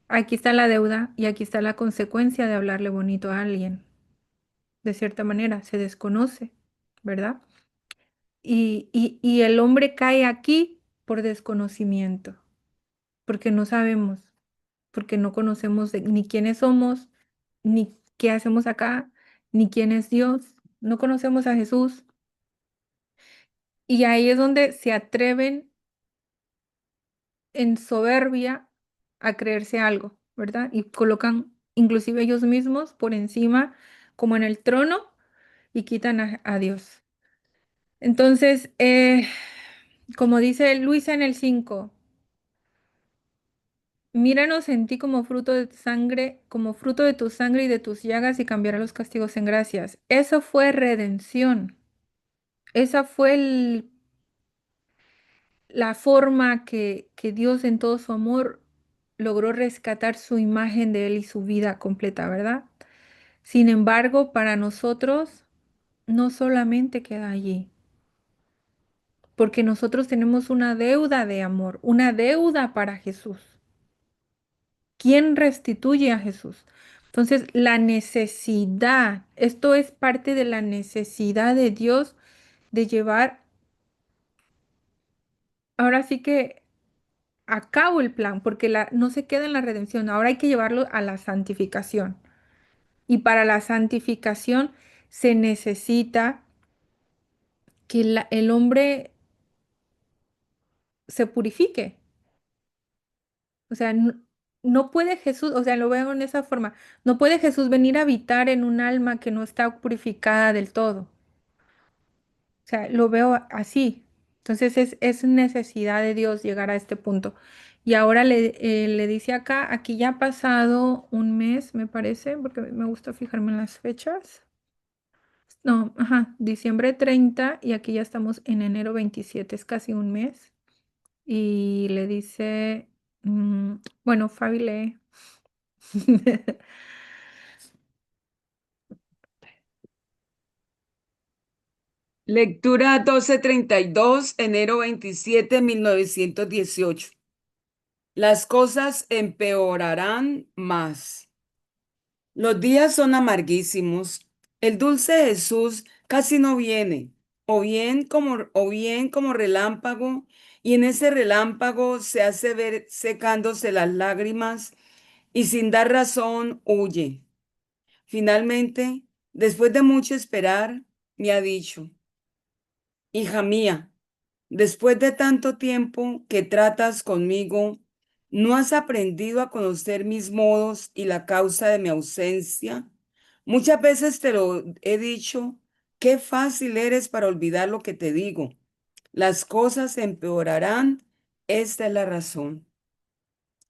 Aquí está la deuda y aquí está la consecuencia de hablarle bonito a alguien. De cierta manera, se desconoce, ¿verdad? Y el hombre cae aquí por desconocimiento, porque no sabemos, porque no conocemos ni quiénes somos, ni qué hacemos acá, ni quién es Dios. No conocemos a Jesús. Y ahí es donde se atreven en soberbia a creerse algo, ¿verdad? Y colocan inclusive ellos mismos por encima, como en el trono, y quitan a Dios. Entonces, como dice Luisa en el 5, míranos en ti como fruto de tu sangre, como fruto de tu sangre y de tus llagas, y cambiará los castigos en gracias. Eso fue redención. Esa fue la forma que Dios en todo su amor logró rescatar su imagen de Él y su vida completa, ¿verdad? Sin embargo, para nosotros no solamente queda allí, porque nosotros tenemos una deuda de amor, una deuda para Jesús. ¿Quién restituye a Jesús? Entonces, la necesidad, esto es parte de la necesidad de Dios de llevar, ahora sí que a cabo el plan, porque no se queda en la redención, ahora hay que llevarlo a la santificación. Y para la santificación se necesita que el hombre se purifique. O sea, no puede Jesús, o sea, lo veo en esa forma, no puede Jesús venir a habitar en un alma que no está purificada del todo. O sea, lo veo así. Entonces es necesidad de Dios llegar a este punto. Y ahora le dice acá, aquí ya ha pasado un mes, me parece, porque me gusta fijarme en las fechas. No, ajá, diciembre 30 y aquí ya estamos en enero 27, es casi un mes. Y le dice, bueno, Fabi lee. Lectura 12:32, enero 27, 1918. Las cosas empeorarán más. Los días son amarguísimos. El dulce Jesús casi no viene, o bien como relámpago, y en ese relámpago se hace ver secándose las lágrimas y sin dar razón huye. Finalmente, después de mucho esperar, me ha dicho: hija mía, después de tanto tiempo que tratas conmigo, ¿no has aprendido a conocer mis modos y la causa de mi ausencia? Muchas veces te lo he dicho, qué fácil eres para olvidar lo que te digo. Las cosas empeorarán, esta es la razón.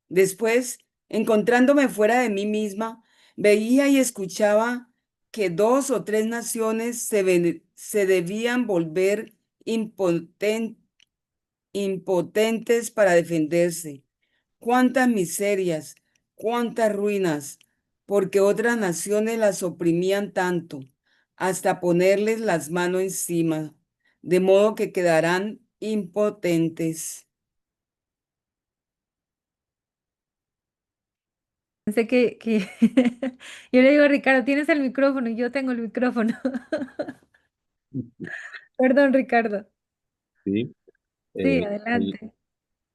Después, encontrándome fuera de mí misma, veía y escuchaba que dos o tres naciones se debían volver impotentes para defenderse. Cuántas miserias, cuántas ruinas, porque otras naciones las oprimían tanto, hasta ponerles las manos encima, de modo que quedarán impotentes. Pensé que yo le digo a Ricardo, tienes el micrófono y yo tengo el micrófono. Perdón, Ricardo. Sí, Sí, ahí adelante.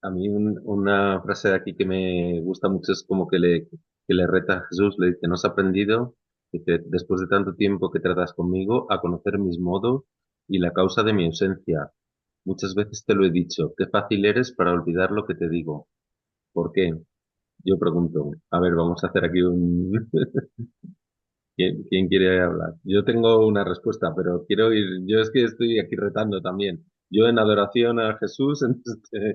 a mí una frase de aquí que me gusta mucho es como que le reta a Jesús, le dice, ¿no has aprendido? Dice, después de tanto tiempo que tratas conmigo, a conocer mis modos y la causa de mi ausencia. Muchas veces te lo he dicho, qué fácil eres para olvidar lo que te digo. ¿Por qué? Yo pregunto, a ver, vamos a hacer aquí un... quién quiere hablar? Yo tengo una respuesta, pero quiero ir, yo es que estoy aquí retando también. Yo en adoración a Jesús, entonces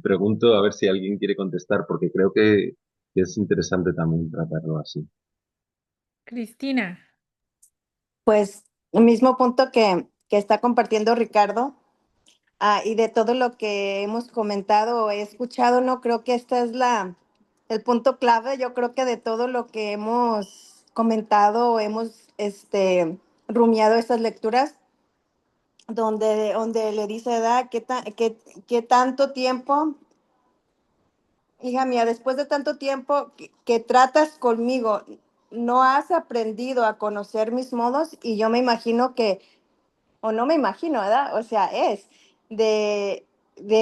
pregunto a ver si alguien quiere contestar, porque creo que es interesante también tratarlo así. Cristina. Pues el mismo punto que está compartiendo Ricardo, y de todo lo que hemos comentado o he escuchado, no creo que este es el punto clave. Yo creo que de todo lo que hemos comentado o hemos rumiado estas lecturas, donde le dice, da, ¿qué tanto tiempo, hija mía, después de tanto tiempo que tratas conmigo, no has aprendido a conocer mis modos? Y yo me imagino que, o no me imagino, ¿verdad? O sea, es de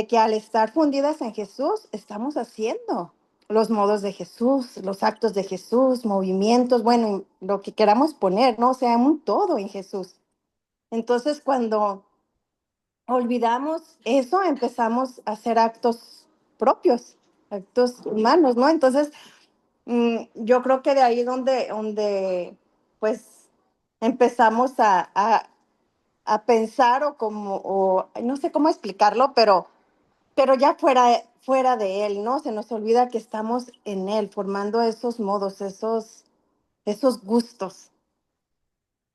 que al estar fundidas en Jesús, estamos haciendo los modos de Jesús, los actos de Jesús, movimientos, bueno, lo que queramos poner, ¿no? O sea, un todo en Jesús. Entonces, cuando olvidamos eso, empezamos a hacer actos propios, actos humanos, ¿no? Entonces, yo creo que de ahí donde pues, empezamos a pensar o como, o no sé cómo explicarlo, pero ya fuera de él, ¿no? Se nos olvida que estamos en él, formando esos modos, esos gustos.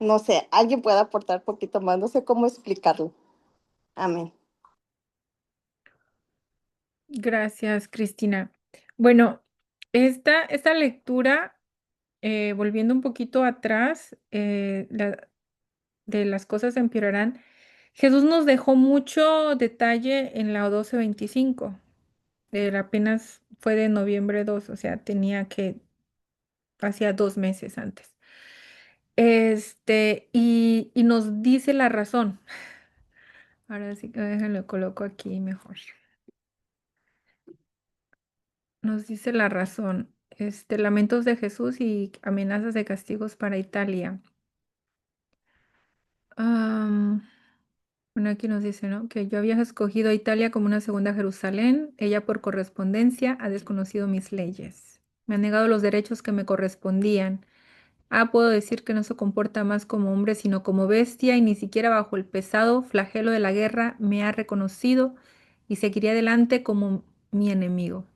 No sé, alguien puede aportar un poquito más, no sé cómo explicarlo. Amén. Gracias, Cristina. Bueno, esta lectura, volviendo un poquito atrás, de las cosas empeorarán, Jesús nos dejó mucho detalle en la 12:25. Apenas fue de noviembre 2, o sea, tenía que, hacía 2 meses antes. Y nos dice la razón. Ahora sí que déjenlo coloco aquí mejor. Nos dice la razón. Lamentos de Jesús y amenazas de castigos para Italia. Bueno, aquí nos dice, ¿no? Que yo había escogido a Italia como una segunda Jerusalén. Ella por correspondencia ha desconocido mis leyes. Me ha negado los derechos que me correspondían. Puedo decir que no se comporta más como hombre, sino como bestia, y ni siquiera bajo el pesado flagelo de la guerra me ha reconocido y seguiría adelante como mi enemigo.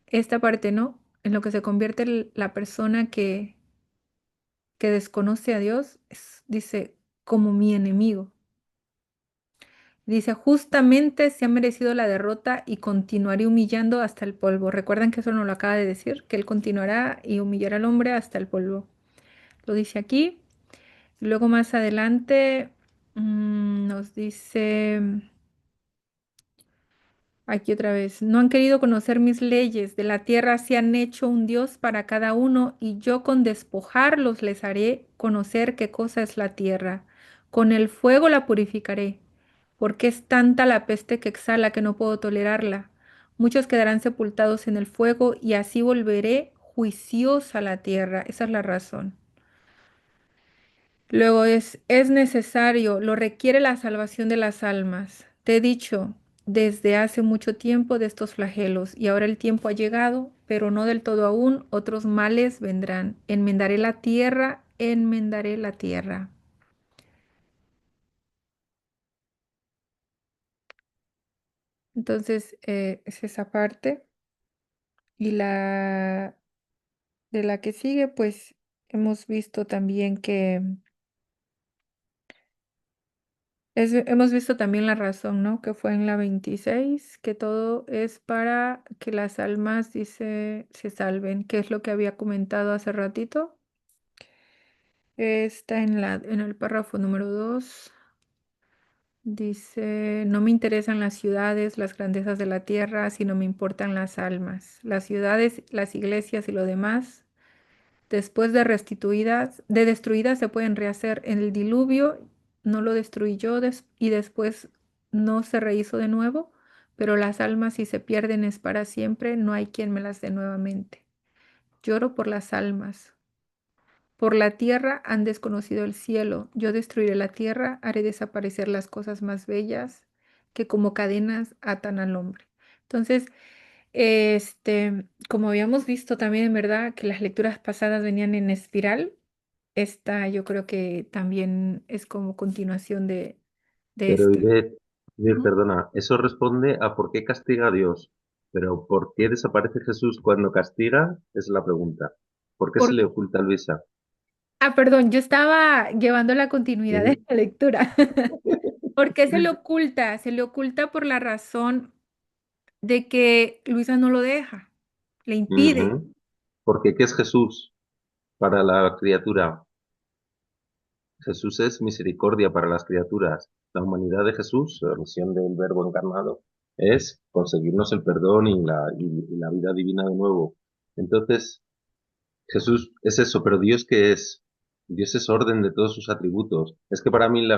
Esta parte no, en lo que se convierte la persona que desconoce a Dios, dice, como mi enemigo. Dice, justamente se ha merecido la derrota y continuaré humillando hasta el polvo. Recuerdan que eso nos lo acaba de decir, que él continuará y humillará al hombre hasta el polvo. Lo dice aquí. Luego más adelante nos dice, aquí otra vez, no han querido conocer mis leyes, de la tierra se han hecho un Dios para cada uno y yo con despojarlos les haré conocer qué cosa es la tierra. Con el fuego la purificaré, porque es tanta la peste que exhala que no puedo tolerarla. Muchos quedarán sepultados en el fuego y así volveré juiciosa a la tierra. Esa es la razón. Luego es necesario, lo requiere la salvación de las almas. Te he dicho desde hace mucho tiempo de estos flagelos y ahora el tiempo ha llegado, pero no del todo aún, otros males vendrán. Enmendaré la tierra, enmendaré la tierra. Entonces, es esa parte. Y de la que sigue, pues hemos visto también que hemos visto también la razón, ¿no? Que fue en la 26, que todo es para que las almas, dice, se salven, que es lo que había comentado hace ratito. Está en el párrafo número 2. Dice, no me interesan las ciudades, las grandezas de la tierra, sino me importan las almas. Las ciudades, las iglesias y lo demás después de destruidas se pueden rehacer. En el diluvio no lo destruí yo y después no se rehizo de nuevo, pero las almas si se pierden es para siempre, no hay quien me las dé nuevamente. Lloro por las almas. Por la tierra han desconocido el cielo. Yo destruiré la tierra, haré desaparecer las cosas más bellas que como cadenas atan al hombre. Entonces, como habíamos visto también, en verdad, que las lecturas pasadas venían en espiral, esta yo creo que también es como continuación de Pero esta. Ivette, Ujú. perdona, eso responde a por qué castiga a Dios. Pero ¿por qué desaparece Jesús cuando castiga? Es la pregunta. ¿Por qué se Por- le oculta a Luisa? perdón, yo estaba llevando la continuidad de Sí. la lectura. ¿Por qué se le oculta? Se le oculta por la razón de que Luisa no lo deja, le impide. Ujú. Porque ¿qué es Jesús para la criatura? Jesús es misericordia para las criaturas. La humanidad de Jesús, la misión del Verbo encarnado, es conseguirnos el perdón y la vida divina de nuevo. Entonces, Jesús es eso, pero Dios ¿qué es? Dios es orden de todos sus atributos. Es que para mí el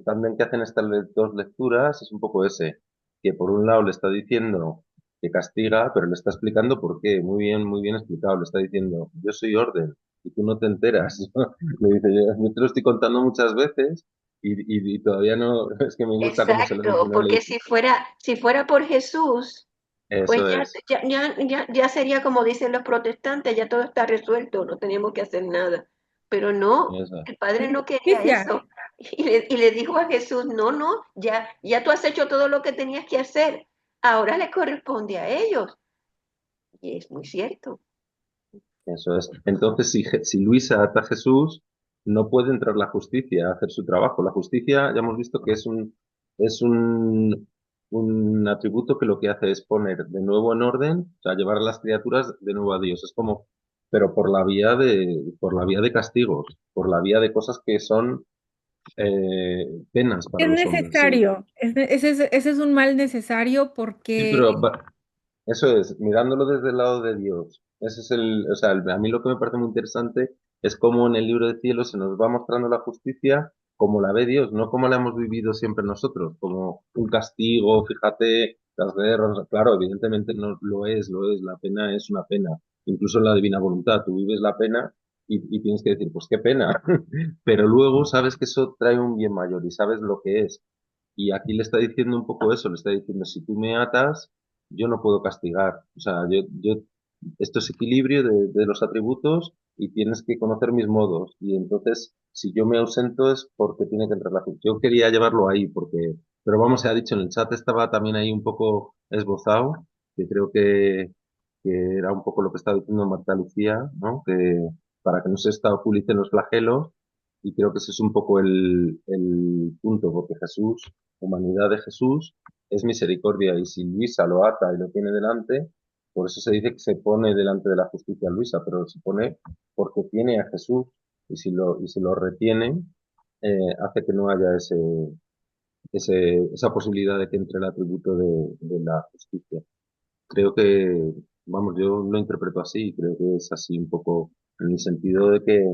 tándem que hacen estas dos lecturas es un poco ese, que por un lado le está diciendo que castiga, pero le está explicando por qué. Muy bien explicado. Le está diciendo, yo soy orden y tú no te enteras. Le dice, yo te lo estoy contando muchas veces y todavía no, es que me gusta cómo se lo dice, Exacto, ¿no? Le porque dice, si fuera por Jesús, pues eso es, ya sería como dicen los protestantes, ya todo está resuelto, no tenemos que hacer nada. Pero no, eso. el Padre Es no quería justicia. eso. Y le dijo a Jesús, no, no, ya tú has hecho todo lo que tenías que hacer. Ahora le corresponde a ellos. Y es muy cierto. Eso es. Entonces, si Luisa ata a Jesús, no puede entrar la justicia a hacer su trabajo. La justicia, ya hemos visto que es un atributo que lo que hace es poner de nuevo en orden, o sea, llevar a las criaturas de nuevo a Dios. Es como, pero por la vía de castigos, por la vía de cosas que son penas para Es los hombres. Sí, necesario, ese es un mal necesario sí, porque pero eso es, mirándolo desde el lado de Dios. Ese es o sea, a mí lo que me parece muy interesante es cómo en el libro de cielo se nos va mostrando la justicia como la ve Dios, no como la hemos vivido siempre nosotros, como un castigo, fíjate, las guerras, claro, evidentemente no lo es, la pena es una pena, incluso en la divina voluntad, tú vives la pena y tienes que decir, pues qué pena, pero luego sabes que eso trae un bien mayor y sabes lo que es. Y aquí le está diciendo un poco eso, le está diciendo, si tú me atas, yo no puedo castigar. O sea, esto es equilibrio de los atributos y tienes que conocer mis modos. Y entonces, si yo me ausento es porque tiene que entrar la justicia. Yo quería llevarlo ahí, porque, Pero vamos, se ha dicho en el chat, estaba también ahí un poco esbozado, que creo que era un poco lo que estaba diciendo Marta Lucía, ¿no? Que para que no se obstaculicen los flagelos, y creo que ese es un poco el punto, porque Jesús, humanidad de Jesús, es misericordia, y si Luisa lo ata y lo tiene delante, por eso se dice que se pone delante de la justicia Luisa, pero se pone porque tiene a Jesús, y si lo retiene, hace que no haya esa posibilidad de que entre el atributo de la justicia. Creo que, vamos, yo lo interpreto así, creo que es así un poco en el sentido de que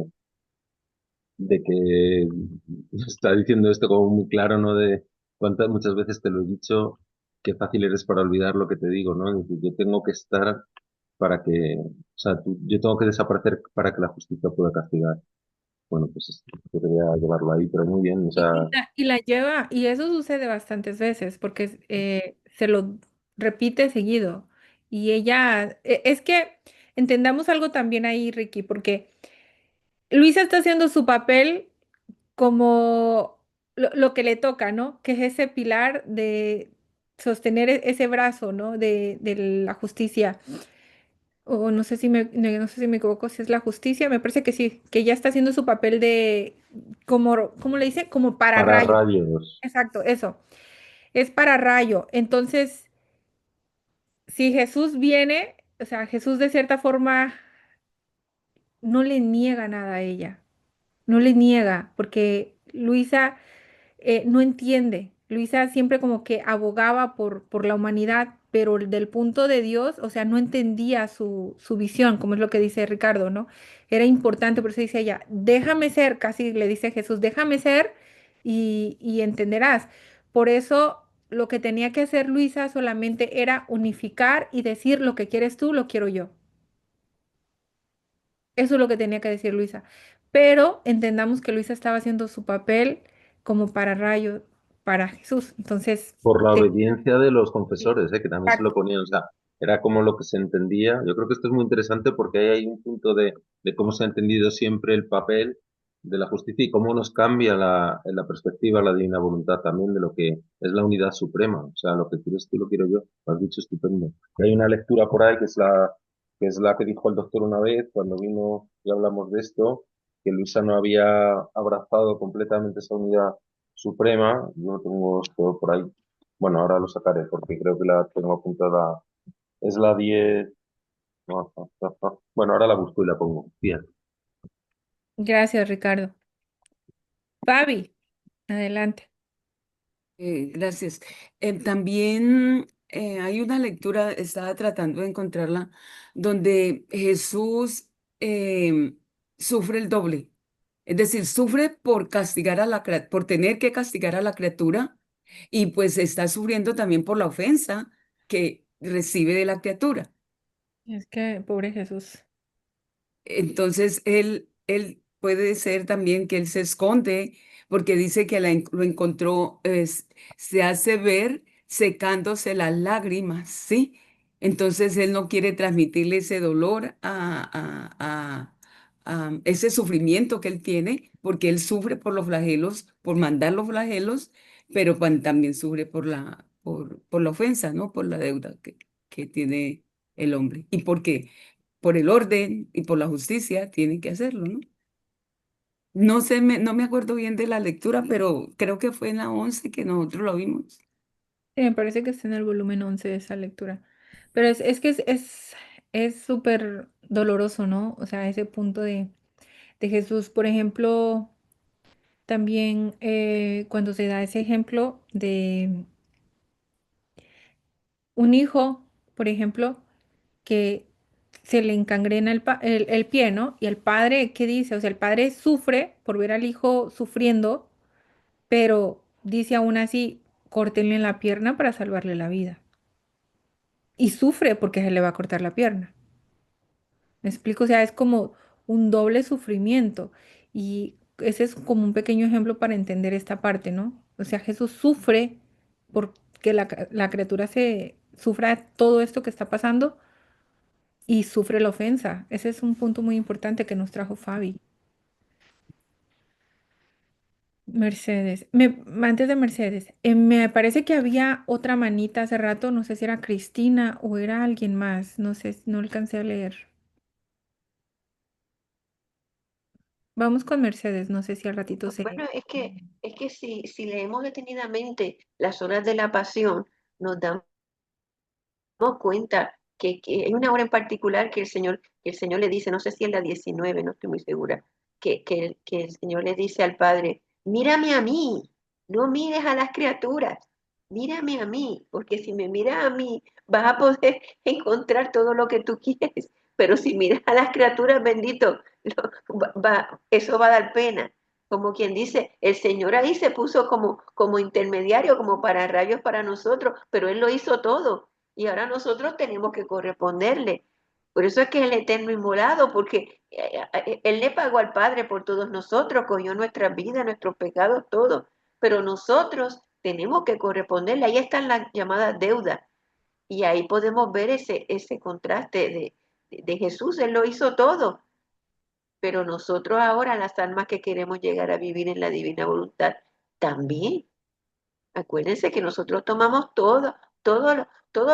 está diciendo esto como muy claro, ¿no? De cuántas muchas veces te lo he dicho, qué fácil eres para olvidar lo que te digo, ¿no? Es decir, yo tengo que estar para que, o sea, yo tengo que desaparecer para que la justicia pueda castigar. Bueno, pues podría llevarlo ahí, pero muy bien, o sea, Y la lleva, y eso sucede bastantes veces, porque se lo repite seguido. Y ella, es que entendamos algo también ahí, Ricky, porque Luisa está haciendo su papel como lo que le toca, ¿no? Que es ese pilar de sostener ese brazo, ¿no? De la justicia. O no sé si no sé si me equivoco, si es la justicia, me parece que sí, que ella está haciendo su papel de, como, ¿cómo le dice? Como para pararrayo. rayos. Exacto, eso. Es para rayo. Entonces, si Jesús viene, o sea, Jesús de cierta forma no le niega nada a ella, no le niega, porque Luisa no entiende. Luisa siempre como que abogaba por la humanidad, pero del punto de Dios, o sea, no entendía su visión, como es lo que dice Ricardo, ¿no? Era importante, por eso dice ella, déjame ser, casi le dice Jesús, déjame ser y entenderás. Por eso lo que tenía que hacer Luisa solamente era unificar y decir lo que quieres tú, lo quiero yo. Eso es lo que tenía que decir Luisa. Pero entendamos que Luisa estaba haciendo su papel como para rayo, para Jesús. Entonces, Por la obediencia de los confesores, que también se lo exacto. ponían, o sea, era como lo que se entendía. Yo creo que esto es muy interesante porque ahí hay un punto de cómo se ha entendido siempre el papel de la justicia y cómo nos cambia en la perspectiva la divina voluntad también de lo que es la unidad suprema. O sea, lo que quieres tú lo quiero yo. Lo has dicho estupendo. Y hay una lectura por ahí que es la que dijo el doctor una vez cuando vino y hablamos de esto, que Luisa no había abrazado completamente esa unidad suprema. Yo tengo esto por ahí. Bueno, ahora lo sacaré porque creo que la tengo apuntada. Es la 10. Bueno, ahora la busco y la pongo. Bien. Gracias, Ricardo. Fabi, adelante. Gracias. También hay una lectura, estaba tratando de encontrarla, donde Jesús sufre el doble. Es decir, sufre por castigar por tener que castigar a la criatura y pues está sufriendo también por la ofensa que recibe de la criatura. Es que, pobre Jesús. Entonces, él puede ser también que él se esconde porque dice que lo encontró, se hace ver secándose las lágrimas, ¿sí? Entonces, él no quiere transmitirle ese dolor a ese sufrimiento que él tiene, porque él sufre por los flagelos, por mandar los flagelos, pero también sufre por la ofensa, ¿no? Por la deuda que tiene el hombre. ¿Y por qué? Por el orden y por la justicia tienen que hacerlo, ¿no? No me acuerdo bien de la lectura, pero creo que fue en la 11 que nosotros lo vimos. Sí, me parece que está en el volumen 11 de esa lectura. Pero es que es súper doloroso, ¿no? O sea, ese punto de Jesús, por ejemplo, también cuando se da ese ejemplo de un hijo, por ejemplo, que se le encangrena el pie, ¿no? Y el padre, ¿qué dice? O sea, el padre sufre por ver al hijo sufriendo, pero dice aún así, córtenle la pierna para salvarle la vida. Y sufre porque se le va a cortar la pierna. ¿Me explico? O sea, es como un doble sufrimiento. Y ese es como un pequeño ejemplo para entender esta parte, ¿no? O sea, Jesús sufre porque la criatura se sufra todo esto que está pasando y sufre la ofensa. Ese es un punto muy importante que nos trajo Fabi. Mercedes. Antes de Mercedes, me parece que había otra manita hace rato, no sé si era Cristina o era alguien más, no sé, no alcancé a leer. Vamos con Mercedes, no sé si al ratito se... Bueno, es que si leemos detenidamente las horas de la pasión, nos damos cuenta que hay una hora en particular que el Señor le dice, no sé si es la 19, no estoy muy segura, que el Señor le dice al Padre, mírame a mí, no mires a las criaturas, mírame a mí, porque si me miras a mí, vas a poder encontrar todo lo que tú quieres, pero si miras a las criaturas, bendito, eso va a dar pena. Como quien dice, el Señor ahí se puso como intermediario, como para rayos para nosotros, pero Él lo hizo todo y ahora nosotros tenemos que corresponderle. Por eso es que es el eterno inmolado, porque Él le pagó al Padre por todos nosotros, cogió nuestras vidas, nuestros pecados, todo. Pero nosotros tenemos que corresponderle. Ahí están las llamadas deudas. Y ahí podemos ver ese contraste de Jesús. Él lo hizo todo. Pero nosotros ahora, las almas que queremos llegar a vivir en la divina voluntad, también. Acuérdense que nosotros tomamos todos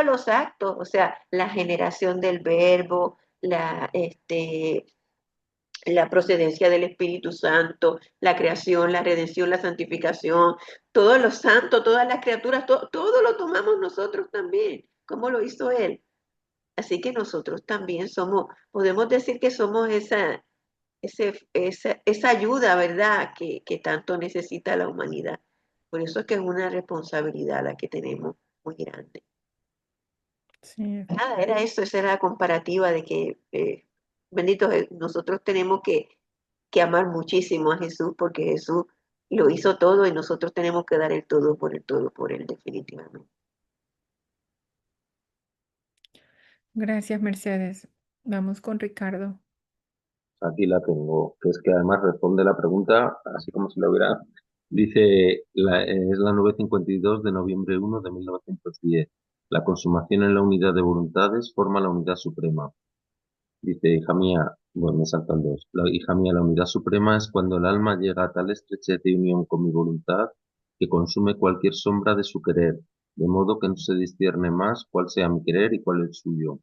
los actos, o sea, la generación del verbo, la procedencia del Espíritu Santo, la creación, la redención, la santificación, todos los santos, todas las criaturas, todo lo tomamos nosotros también, como lo hizo Él. Así que nosotros también podemos decir que somos esa ayuda, ¿verdad?, que tanto necesita la humanidad. Por eso es que es una responsabilidad la que tenemos muy grande. Sí, Nada, era eso, esa era la comparativa de que, bendito, nosotros tenemos que amar muchísimo a Jesús porque Jesús lo hizo todo y nosotros tenemos que dar el todo por él, definitivamente. gracias, Mercedes. Vamos con Ricardo. Aquí la tengo, que es que además responde la pregunta así como si lo hubiera. Dice, es la 952 de noviembre 1 de 1910. La consumación en la unidad de voluntades forma la unidad suprema. Dice, hija mía, bueno, me salto al 2. Hija mía, la unidad suprema es cuando el alma llega a tal estrechez de unión con mi voluntad que consume cualquier sombra de su querer, de modo que no se discierne más cuál sea mi querer y cuál el suyo.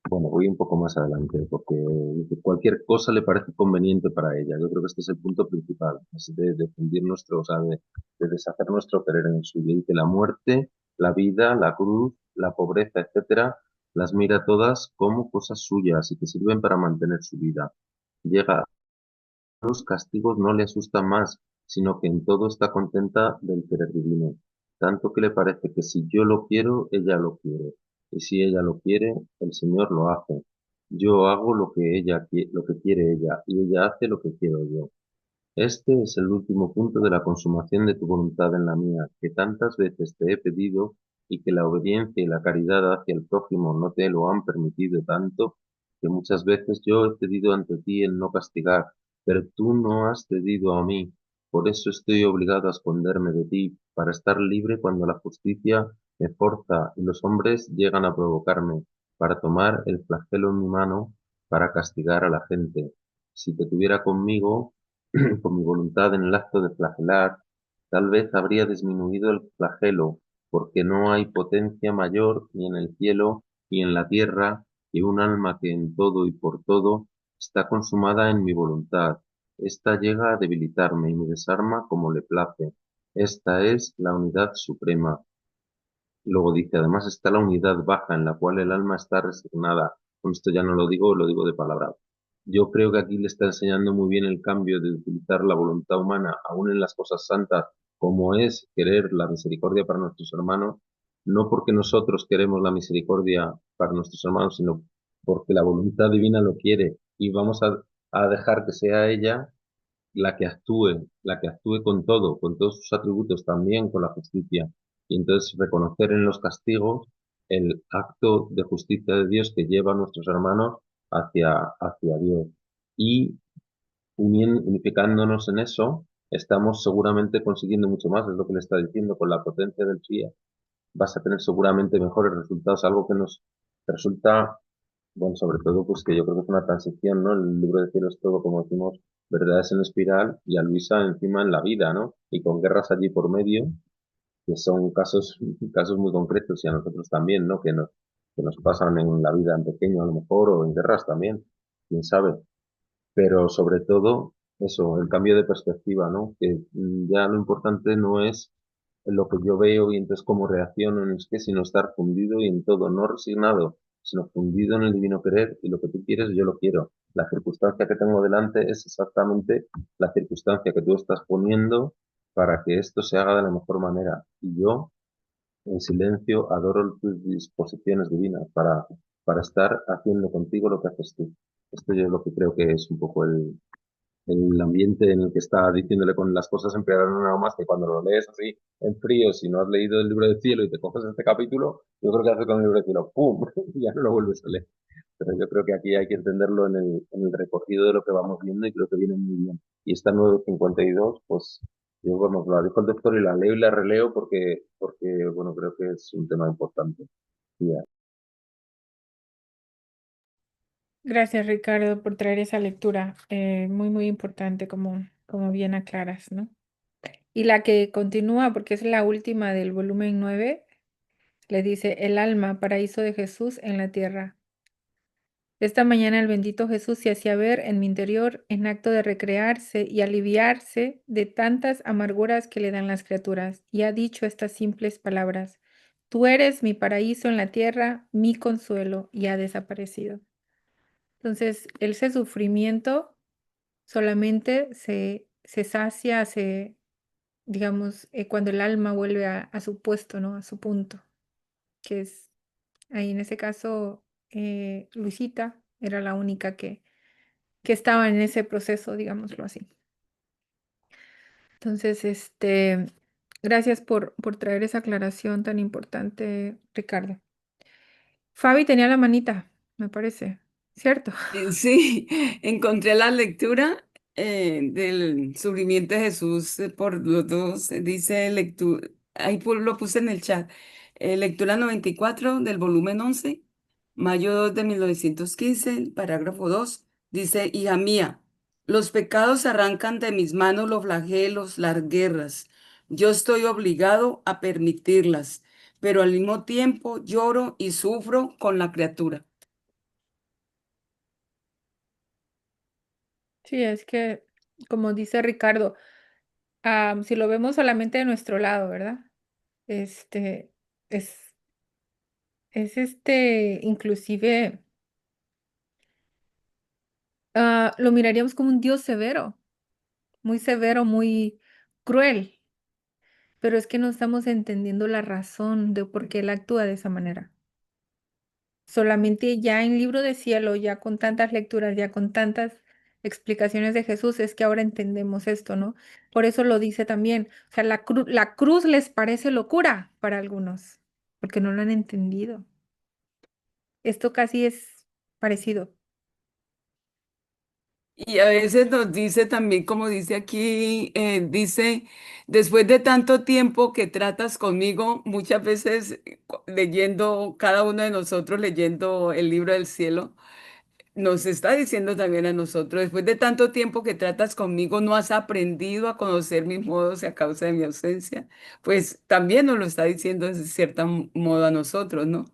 Bueno, voy un poco más adelante, porque dice, cualquier cosa le parece conveniente para ella. Yo creo que este es el punto principal, es de defender nuestro, o sea, de deshacer nuestro querer en el suyo. Y que la muerte, la vida, la cruz, la pobreza, etcétera, las mira todas como cosas suyas y que sirven para mantener su vida. Llega, los castigos no le asustan más, sino que en todo está contenta del querer divino. Tanto que le parece que si yo lo quiero, ella lo quiere. Y si ella lo quiere, el Señor lo hace. Yo hago lo que lo que quiere ella, y ella hace lo que quiero yo. Este es el último punto de la consumación de tu voluntad en la mía, que tantas veces te he pedido y que la obediencia y la caridad hacia el prójimo no te lo han permitido tanto, que muchas veces yo he pedido ante ti el no castigar, pero tú no has cedido a mí. Por eso estoy obligado a esconderme de ti, para estar libre cuando la justicia me forza y los hombres llegan a provocarme, para tomar el flagelo en mi mano, para castigar a la gente. Si te tuviera conmigo, con mi voluntad en el acto de flagelar, tal vez habría disminuido el flagelo, porque no hay potencia mayor ni en el cielo ni en la tierra que un alma que en todo y por todo está consumada en mi voluntad. Esta llega a debilitarme y me desarma como le place. Esta es la unidad suprema. Luego dice, además está la unidad baja en la cual el alma está resignada. Con esto ya no lo digo de palabra. Yo creo que aquí le está enseñando muy bien el cambio de utilizar la voluntad humana, aún en las cosas santas, como es querer la misericordia para nuestros hermanos, no porque nosotros queremos la misericordia para nuestros hermanos, sino porque la voluntad divina lo quiere y vamos a dejar que sea ella la que actúe con todos sus atributos, también con la justicia. Y entonces reconocer en los castigos el acto de justicia de Dios que lleva a nuestros hermanos hacia Dios. Y unificándonos en eso, estamos seguramente consiguiendo mucho más, es lo que le está diciendo, con la potencia del FIA. Vas a tener seguramente mejores resultados, algo que nos resulta, bueno, sobre todo, pues que yo creo que es una transición, ¿no? El libro de cielo es todo, como decimos, verdades en espiral y a Luisa encima en la vida, ¿no? Y con guerras allí por medio, que son casos muy concretos y a nosotros también, ¿no? Que nos pasan en la vida en pequeño a lo mejor o en guerras también, quién sabe. Pero sobre todo eso, el cambio de perspectiva, ¿no? Que ya lo importante no es lo que yo veo y entonces cómo reacciono, no es que, sino estar fundido y en todo, no resignado, sino fundido en el divino querer y lo que tú quieres, yo lo quiero. La circunstancia que tengo delante es exactamente la circunstancia que tú estás poniendo para que esto se haga de la mejor manera. Y yo, en silencio, adoro tus disposiciones divinas para estar haciendo contigo lo que haces tú. Esto yo es lo que creo que es un poco el ambiente en el que está diciéndole con las cosas empeoraron nada más que cuando lo lees así en frío, si no has leído el libro del cielo y te coges este capítulo, yo creo que hace con el libro del cielo, ¡pum! Y ya no lo vuelves a leer. Pero yo creo que aquí hay que entenderlo en el recorrido de lo que vamos viendo y creo que viene muy bien. Y esta 952, pues yo, bueno, la dejo el doctor y la leo y la releo porque bueno, creo que es un tema importante. Y ya. Gracias, Ricardo, por traer esa lectura. Muy, muy importante, como bien aclaras, ¿no? Y la que continúa, porque es la última del volumen 9, le dice, el alma, paraíso de Jesús en la tierra. Esta mañana el bendito Jesús se hacía ver en mi interior en acto de recrearse y aliviarse de tantas amarguras que le dan las criaturas, y ha dicho estas simples palabras, tú eres mi paraíso en la tierra, mi consuelo, y ha desaparecido. Entonces, ese sufrimiento solamente se sacia, digamos, cuando el alma vuelve a su puesto, ¿no? A su punto, que es ahí en ese caso, Luisita era la única que estaba en ese proceso, digámoslo así. Entonces, gracias por traer esa aclaración tan importante, Ricardo. Fabi tenía la manita, me parece, ¿cierto? Sí, encontré la lectura del sufrimiento de Jesús por los dos. Dice lectura, ahí lo puse en el chat. Lectura 94 del volumen 11, mayo 2 de 1915, el parágrafo 2. Dice, hija mía, los pecados arrancan de mis manos los flagelos, las guerras. Yo estoy obligado a permitirlas, pero al mismo tiempo lloro y sufro con la criatura. Sí, es que, como dice Ricardo, si lo vemos solamente de nuestro lado, ¿verdad? Este, es, inclusive, lo miraríamos como un Dios severo, muy cruel, pero es que no estamos entendiendo la razón de por qué Él actúa de esa manera. Solamente ya en Libro de Cielo, ya con tantas lecturas, ya con tantas explicaciones de Jesús, es que ahora entendemos esto, ¿no? Por eso lo dice también. O sea, la cruz les parece locura para algunos, porque no lo han entendido. Esto casi es parecido. Y a veces nos dice también, como dice aquí, dice, después de tanto tiempo que tratas conmigo, muchas veces leyendo, cada uno de nosotros leyendo el libro del cielo, nos está diciendo también a nosotros, después de tanto tiempo que tratas conmigo, no has aprendido a conocer mis modos a causa de mi ausencia. Pues también nos lo está diciendo de cierto modo a nosotros, ¿no?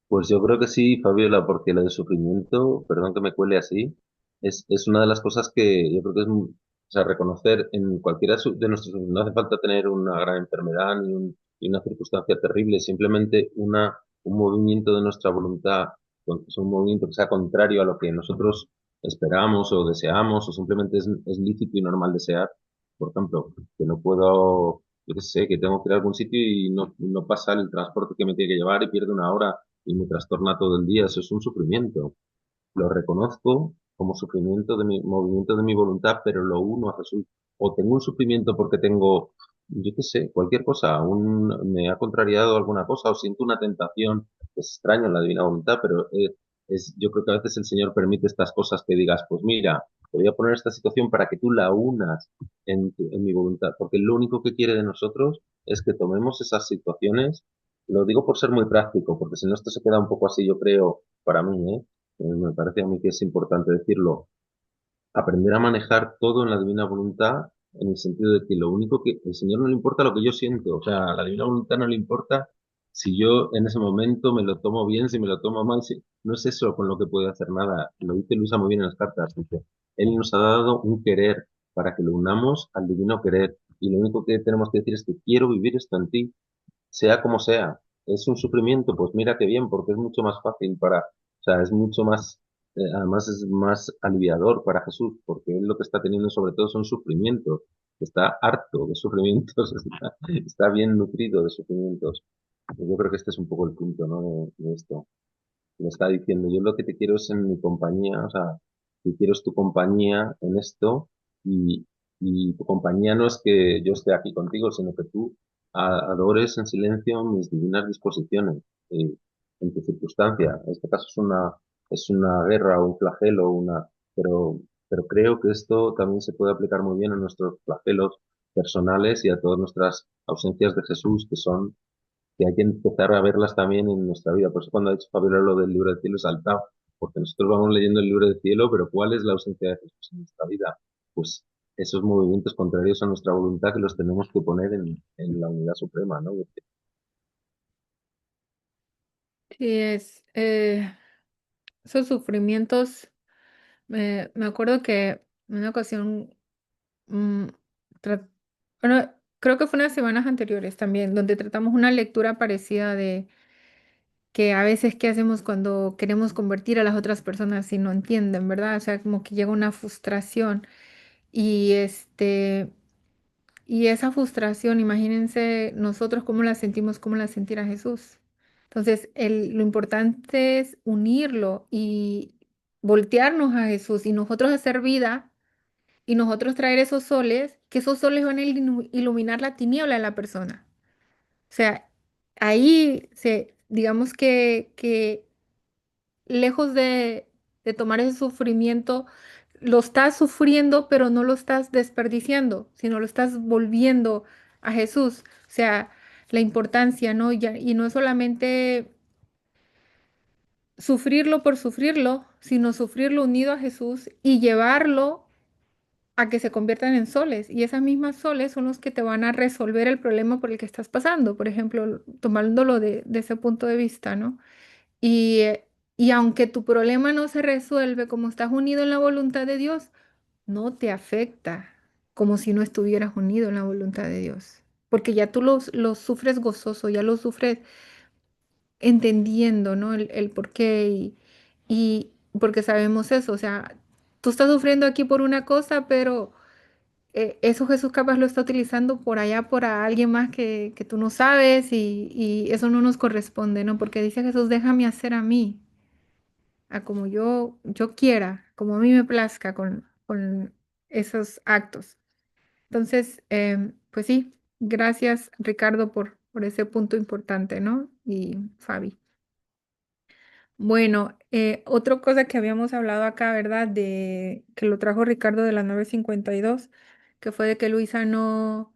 Pues yo creo que sí, Fabiola, porque lo de sufrimiento, perdón que me cuele así, es una de las cosas que yo creo que o sea, reconocer en cualquiera de nuestros, no hace falta tener una gran enfermedad ni una circunstancia terrible, simplemente un movimiento de nuestra voluntad, es un movimiento que sea contrario a lo que nosotros esperamos o deseamos, o simplemente es lícito y normal desear. Por ejemplo, que no puedo, yo qué sé, que tengo que ir a algún sitio y no pasa el transporte que me tiene que llevar y pierdo una hora y me trastorna todo el día, eso es un sufrimiento. Lo reconozco como sufrimiento de mi movimiento de mi voluntad, pero lo uno a Jesús. O tengo un sufrimiento porque tengo, yo qué sé, cualquier cosa, me ha contrariado alguna cosa, o siento una tentación, es extraño en la divina voluntad, pero yo creo que a veces el Señor permite estas cosas que digas, pues mira, te voy a poner esta situación para que tú la unas en mi voluntad, porque lo único que quiere de nosotros es que tomemos esas situaciones, lo digo por ser muy práctico, porque si no esto se queda un poco así, yo creo, para mí, ¿eh? Me parece a mí que es importante decirlo. aprender a manejar todo en la divina voluntad, en el sentido de que lo único que el Señor no le importa lo que yo siento, o sea, a la divina voluntad no le importa si yo en ese momento me lo tomo bien, si me lo tomo mal, no es eso con lo que puede hacer nada. Lo dice Luisa muy bien en las cartas, dice, Él nos ha dado un querer para que lo unamos al divino querer. Y lo único que tenemos que decir es que quiero vivir esto en ti, sea como sea. Es un sufrimiento, pues mira qué bien, porque es mucho más fácil o sea, es mucho más, además es más aliviador para Jesús, porque él lo que está teniendo sobre todo son sufrimientos. Está harto de sufrimientos, está bien nutrido de sufrimientos. Yo creo que este es un poco el punto, ¿no? De esto. Me está diciendo, yo lo que te quiero es en mi compañía, o sea, que quiero es tu compañía en esto y, y tu compañía no es que yo esté aquí contigo, sino que tú adores en silencio mis divinas disposiciones en tu circunstancia. En este caso es una guerra o un flagelo, pero creo que esto también se puede aplicar muy bien a nuestros flagelos personales y a todas nuestras ausencias de Jesús, que hay que empezar a verlas también en nuestra vida. Por eso cuando ha dicho Fabiola lo del libro del cielo, he saltado, porque nosotros vamos leyendo el libro del cielo, pero ¿cuál es la ausencia de Jesús en nuestra vida? Pues esos movimientos contrarios a nuestra voluntad que los tenemos que poner en la unidad suprema, ¿no? Sí, esos sufrimientos, me acuerdo que en una ocasión, mm, tra- bueno, creo que fue unas semanas anteriores también, donde tratamos una lectura parecida de que a veces qué hacemos cuando queremos convertir a las otras personas y no entienden, ¿verdad? O sea, como que llega una frustración y y esa frustración, imagínense nosotros cómo la sentimos, cómo la sentirá Jesús. Entonces, lo importante es unirlo y voltearnos a Jesús y nosotros hacer vida y nosotros traer esos soles, que esos soles van a iluminar la tiniebla de la persona. O sea, ahí digamos que lejos de tomar ese sufrimiento, lo estás sufriendo, pero no lo estás desperdiciando, sino lo estás volviendo a Jesús. O sea, la importancia, ¿no? Y no es solamente sufrirlo por sufrirlo, sino sufrirlo unido a Jesús y llevarlo a que se conviertan en soles. Y esas mismas soles son los que te van a resolver el problema por el que estás pasando, por ejemplo, tomándolo de ese punto de vista, ¿no? Y, y aunque tu problema no se resuelve como estás unido en la voluntad de Dios, no te afecta como si no estuvieras unido en la voluntad de Dios. Porque ya tú los sufres gozoso, ya los sufres entendiendo, ¿no? El por qué y porque sabemos eso. O sea, tú estás sufriendo aquí por una cosa, pero eso Jesús capaz lo está utilizando por allá, por alguien más que tú no sabes y eso no nos corresponde, ¿no? Porque dice Jesús, déjame hacer a mí a como yo quiera, como a mí me plazca con esos actos. Entonces, pues sí, gracias Ricardo por ese punto importante, ¿no? Y Fabi. Bueno, otra cosa que habíamos hablado acá, ¿verdad? De que lo trajo Ricardo de la 952, que fue de que Luisa no,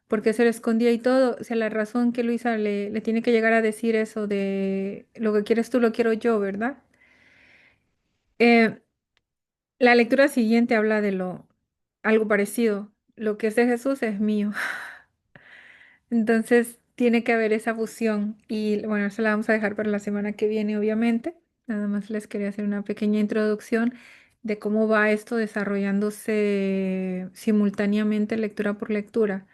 porque se le escondía y todo, o sea, la razón que Luisa le tiene que llegar a decir eso de lo que quieres tú, lo quiero yo, ¿verdad? Eh, La lectura siguiente habla de algo parecido. Lo que es de Jesús es mío. Entonces tiene que haber esa fusión. Y bueno, eso la vamos a dejar para la semana que viene, obviamente. Nada más les quería hacer una pequeña introducción de cómo va esto desarrollándose simultáneamente lectura por lectura.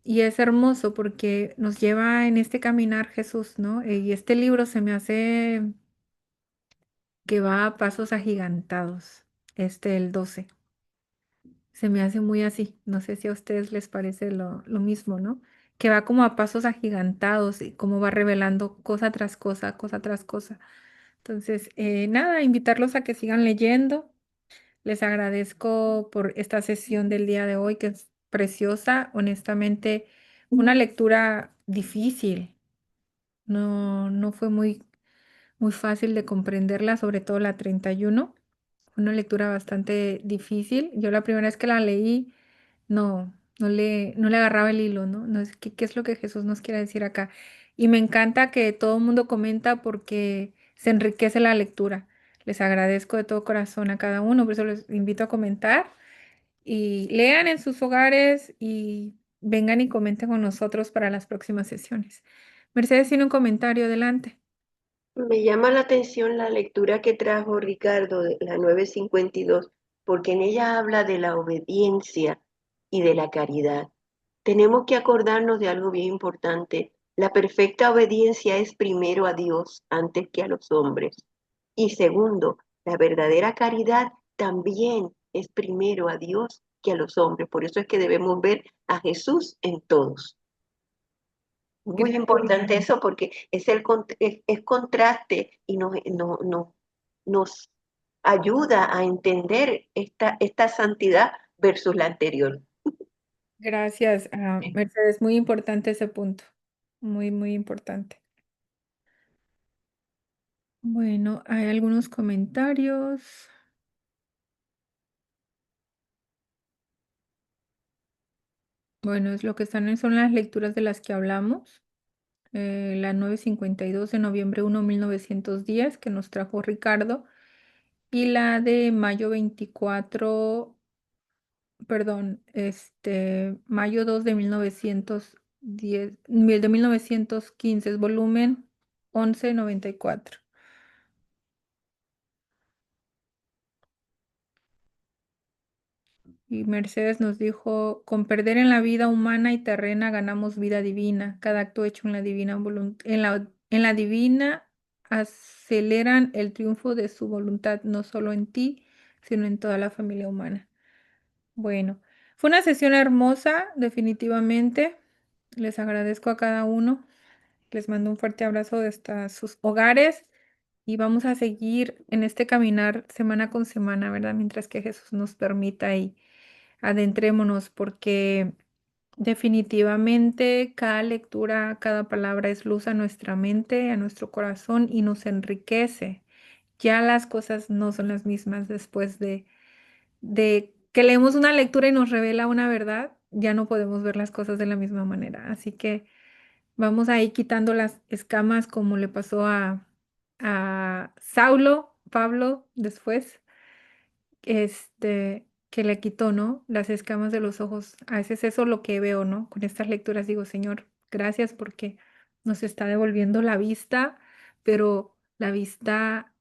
Y es hermoso porque nos lleva en este caminar Jesús, ¿no? Y este libro se me hace que va a pasos agigantados, el 12. Se me hace muy así. No sé si a ustedes les parece lo mismo, ¿no? Que va como a pasos agigantados y cómo va revelando cosa tras cosa, cosa tras cosa. Entonces, nada, invitarlos a que sigan leyendo. Les agradezco por esta sesión del día de hoy, que es preciosa. Honestamente, una lectura difícil. No fue muy fácil de comprenderla, sobre todo la 31. Fue una lectura bastante difícil. Yo la primera vez que la leí, no le agarraba el hilo, ¿no? No es, ¿qué es lo que Jesús nos quiere decir acá? Y me encanta que todo el mundo comenta porque se enriquece la lectura. Les agradezco de todo corazón a cada uno, por eso les invito a comentar y lean en sus hogares y vengan y comenten con nosotros para las próximas sesiones. Mercedes tiene un comentario, adelante. Me llama la atención la lectura que trajo Ricardo de la 952, porque en ella habla de la obediencia y de la caridad. Tenemos que acordarnos de algo bien importante. La perfecta obediencia es primero a Dios antes que a los hombres. Y segundo, la verdadera caridad también es primero a Dios que a los hombres. Por eso es que debemos ver a Jesús en todos. Muy importante eso porque es contraste y nos ayuda a entender esta santidad versus la anterior. Gracias, Mercedes, muy importante ese punto, muy, muy importante. Bueno, hay algunos comentarios. Bueno, es lo que son las lecturas de las que hablamos. La 952 de noviembre 1, 1910, que nos trajo Ricardo, y la de mayo 24, perdón, mayo 2 de 1910, de 1915, es volumen 1194. Y Mercedes nos dijo, con perder en la vida humana y terrena ganamos vida divina. Cada acto hecho en la divina en la divina aceleran el triunfo de su voluntad, no solo en ti, sino en toda la familia humana. Bueno, fue una sesión hermosa, definitivamente. Les agradezco a cada uno. Les mando un fuerte abrazo desde sus hogares y vamos a seguir en este caminar semana con semana, ¿verdad? Mientras que Jesús nos permita y adentrémonos, porque definitivamente cada lectura, cada palabra es luz a nuestra mente, a nuestro corazón y nos enriquece. Ya las cosas no son las mismas después de que leemos una lectura y nos revela una verdad, ya no podemos ver las cosas de la misma manera. Así que vamos a ir quitando las escamas como le pasó a Saulo, Pablo después, que le quitó, ¿no? Las escamas de los ojos. A veces eso es lo que veo, ¿no? Con estas lecturas digo, Señor, gracias porque nos está devolviendo la vista, pero la vista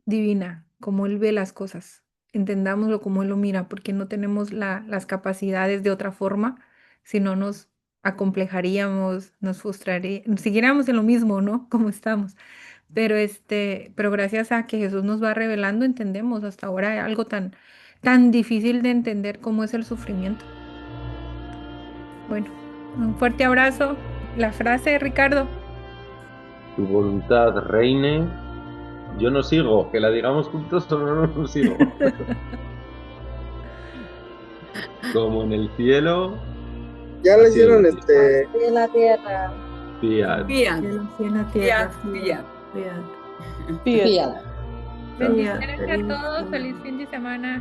divina, como Él ve las cosas. Entendámoslo como Él lo mira, porque no tenemos las capacidades de otra forma, si no nos acomplejaríamos, nos frustraríamos, siguiéramos en lo mismo, ¿no? Como estamos. Pero gracias a que Jesús nos va revelando, entendemos hasta ahora algo tan difícil de entender como es el sufrimiento. Bueno, un fuerte abrazo. La frase, Ricardo. Tu voluntad reine. Yo no sigo, que la digamos juntos o no sigo. Como en el cielo. Ya le así hicieron en la tierra. En la tierra. Fiat. Fiat, En la tierra. fiat, fiat. Fiat. Bendiciones a todos. Feliz fin de semana.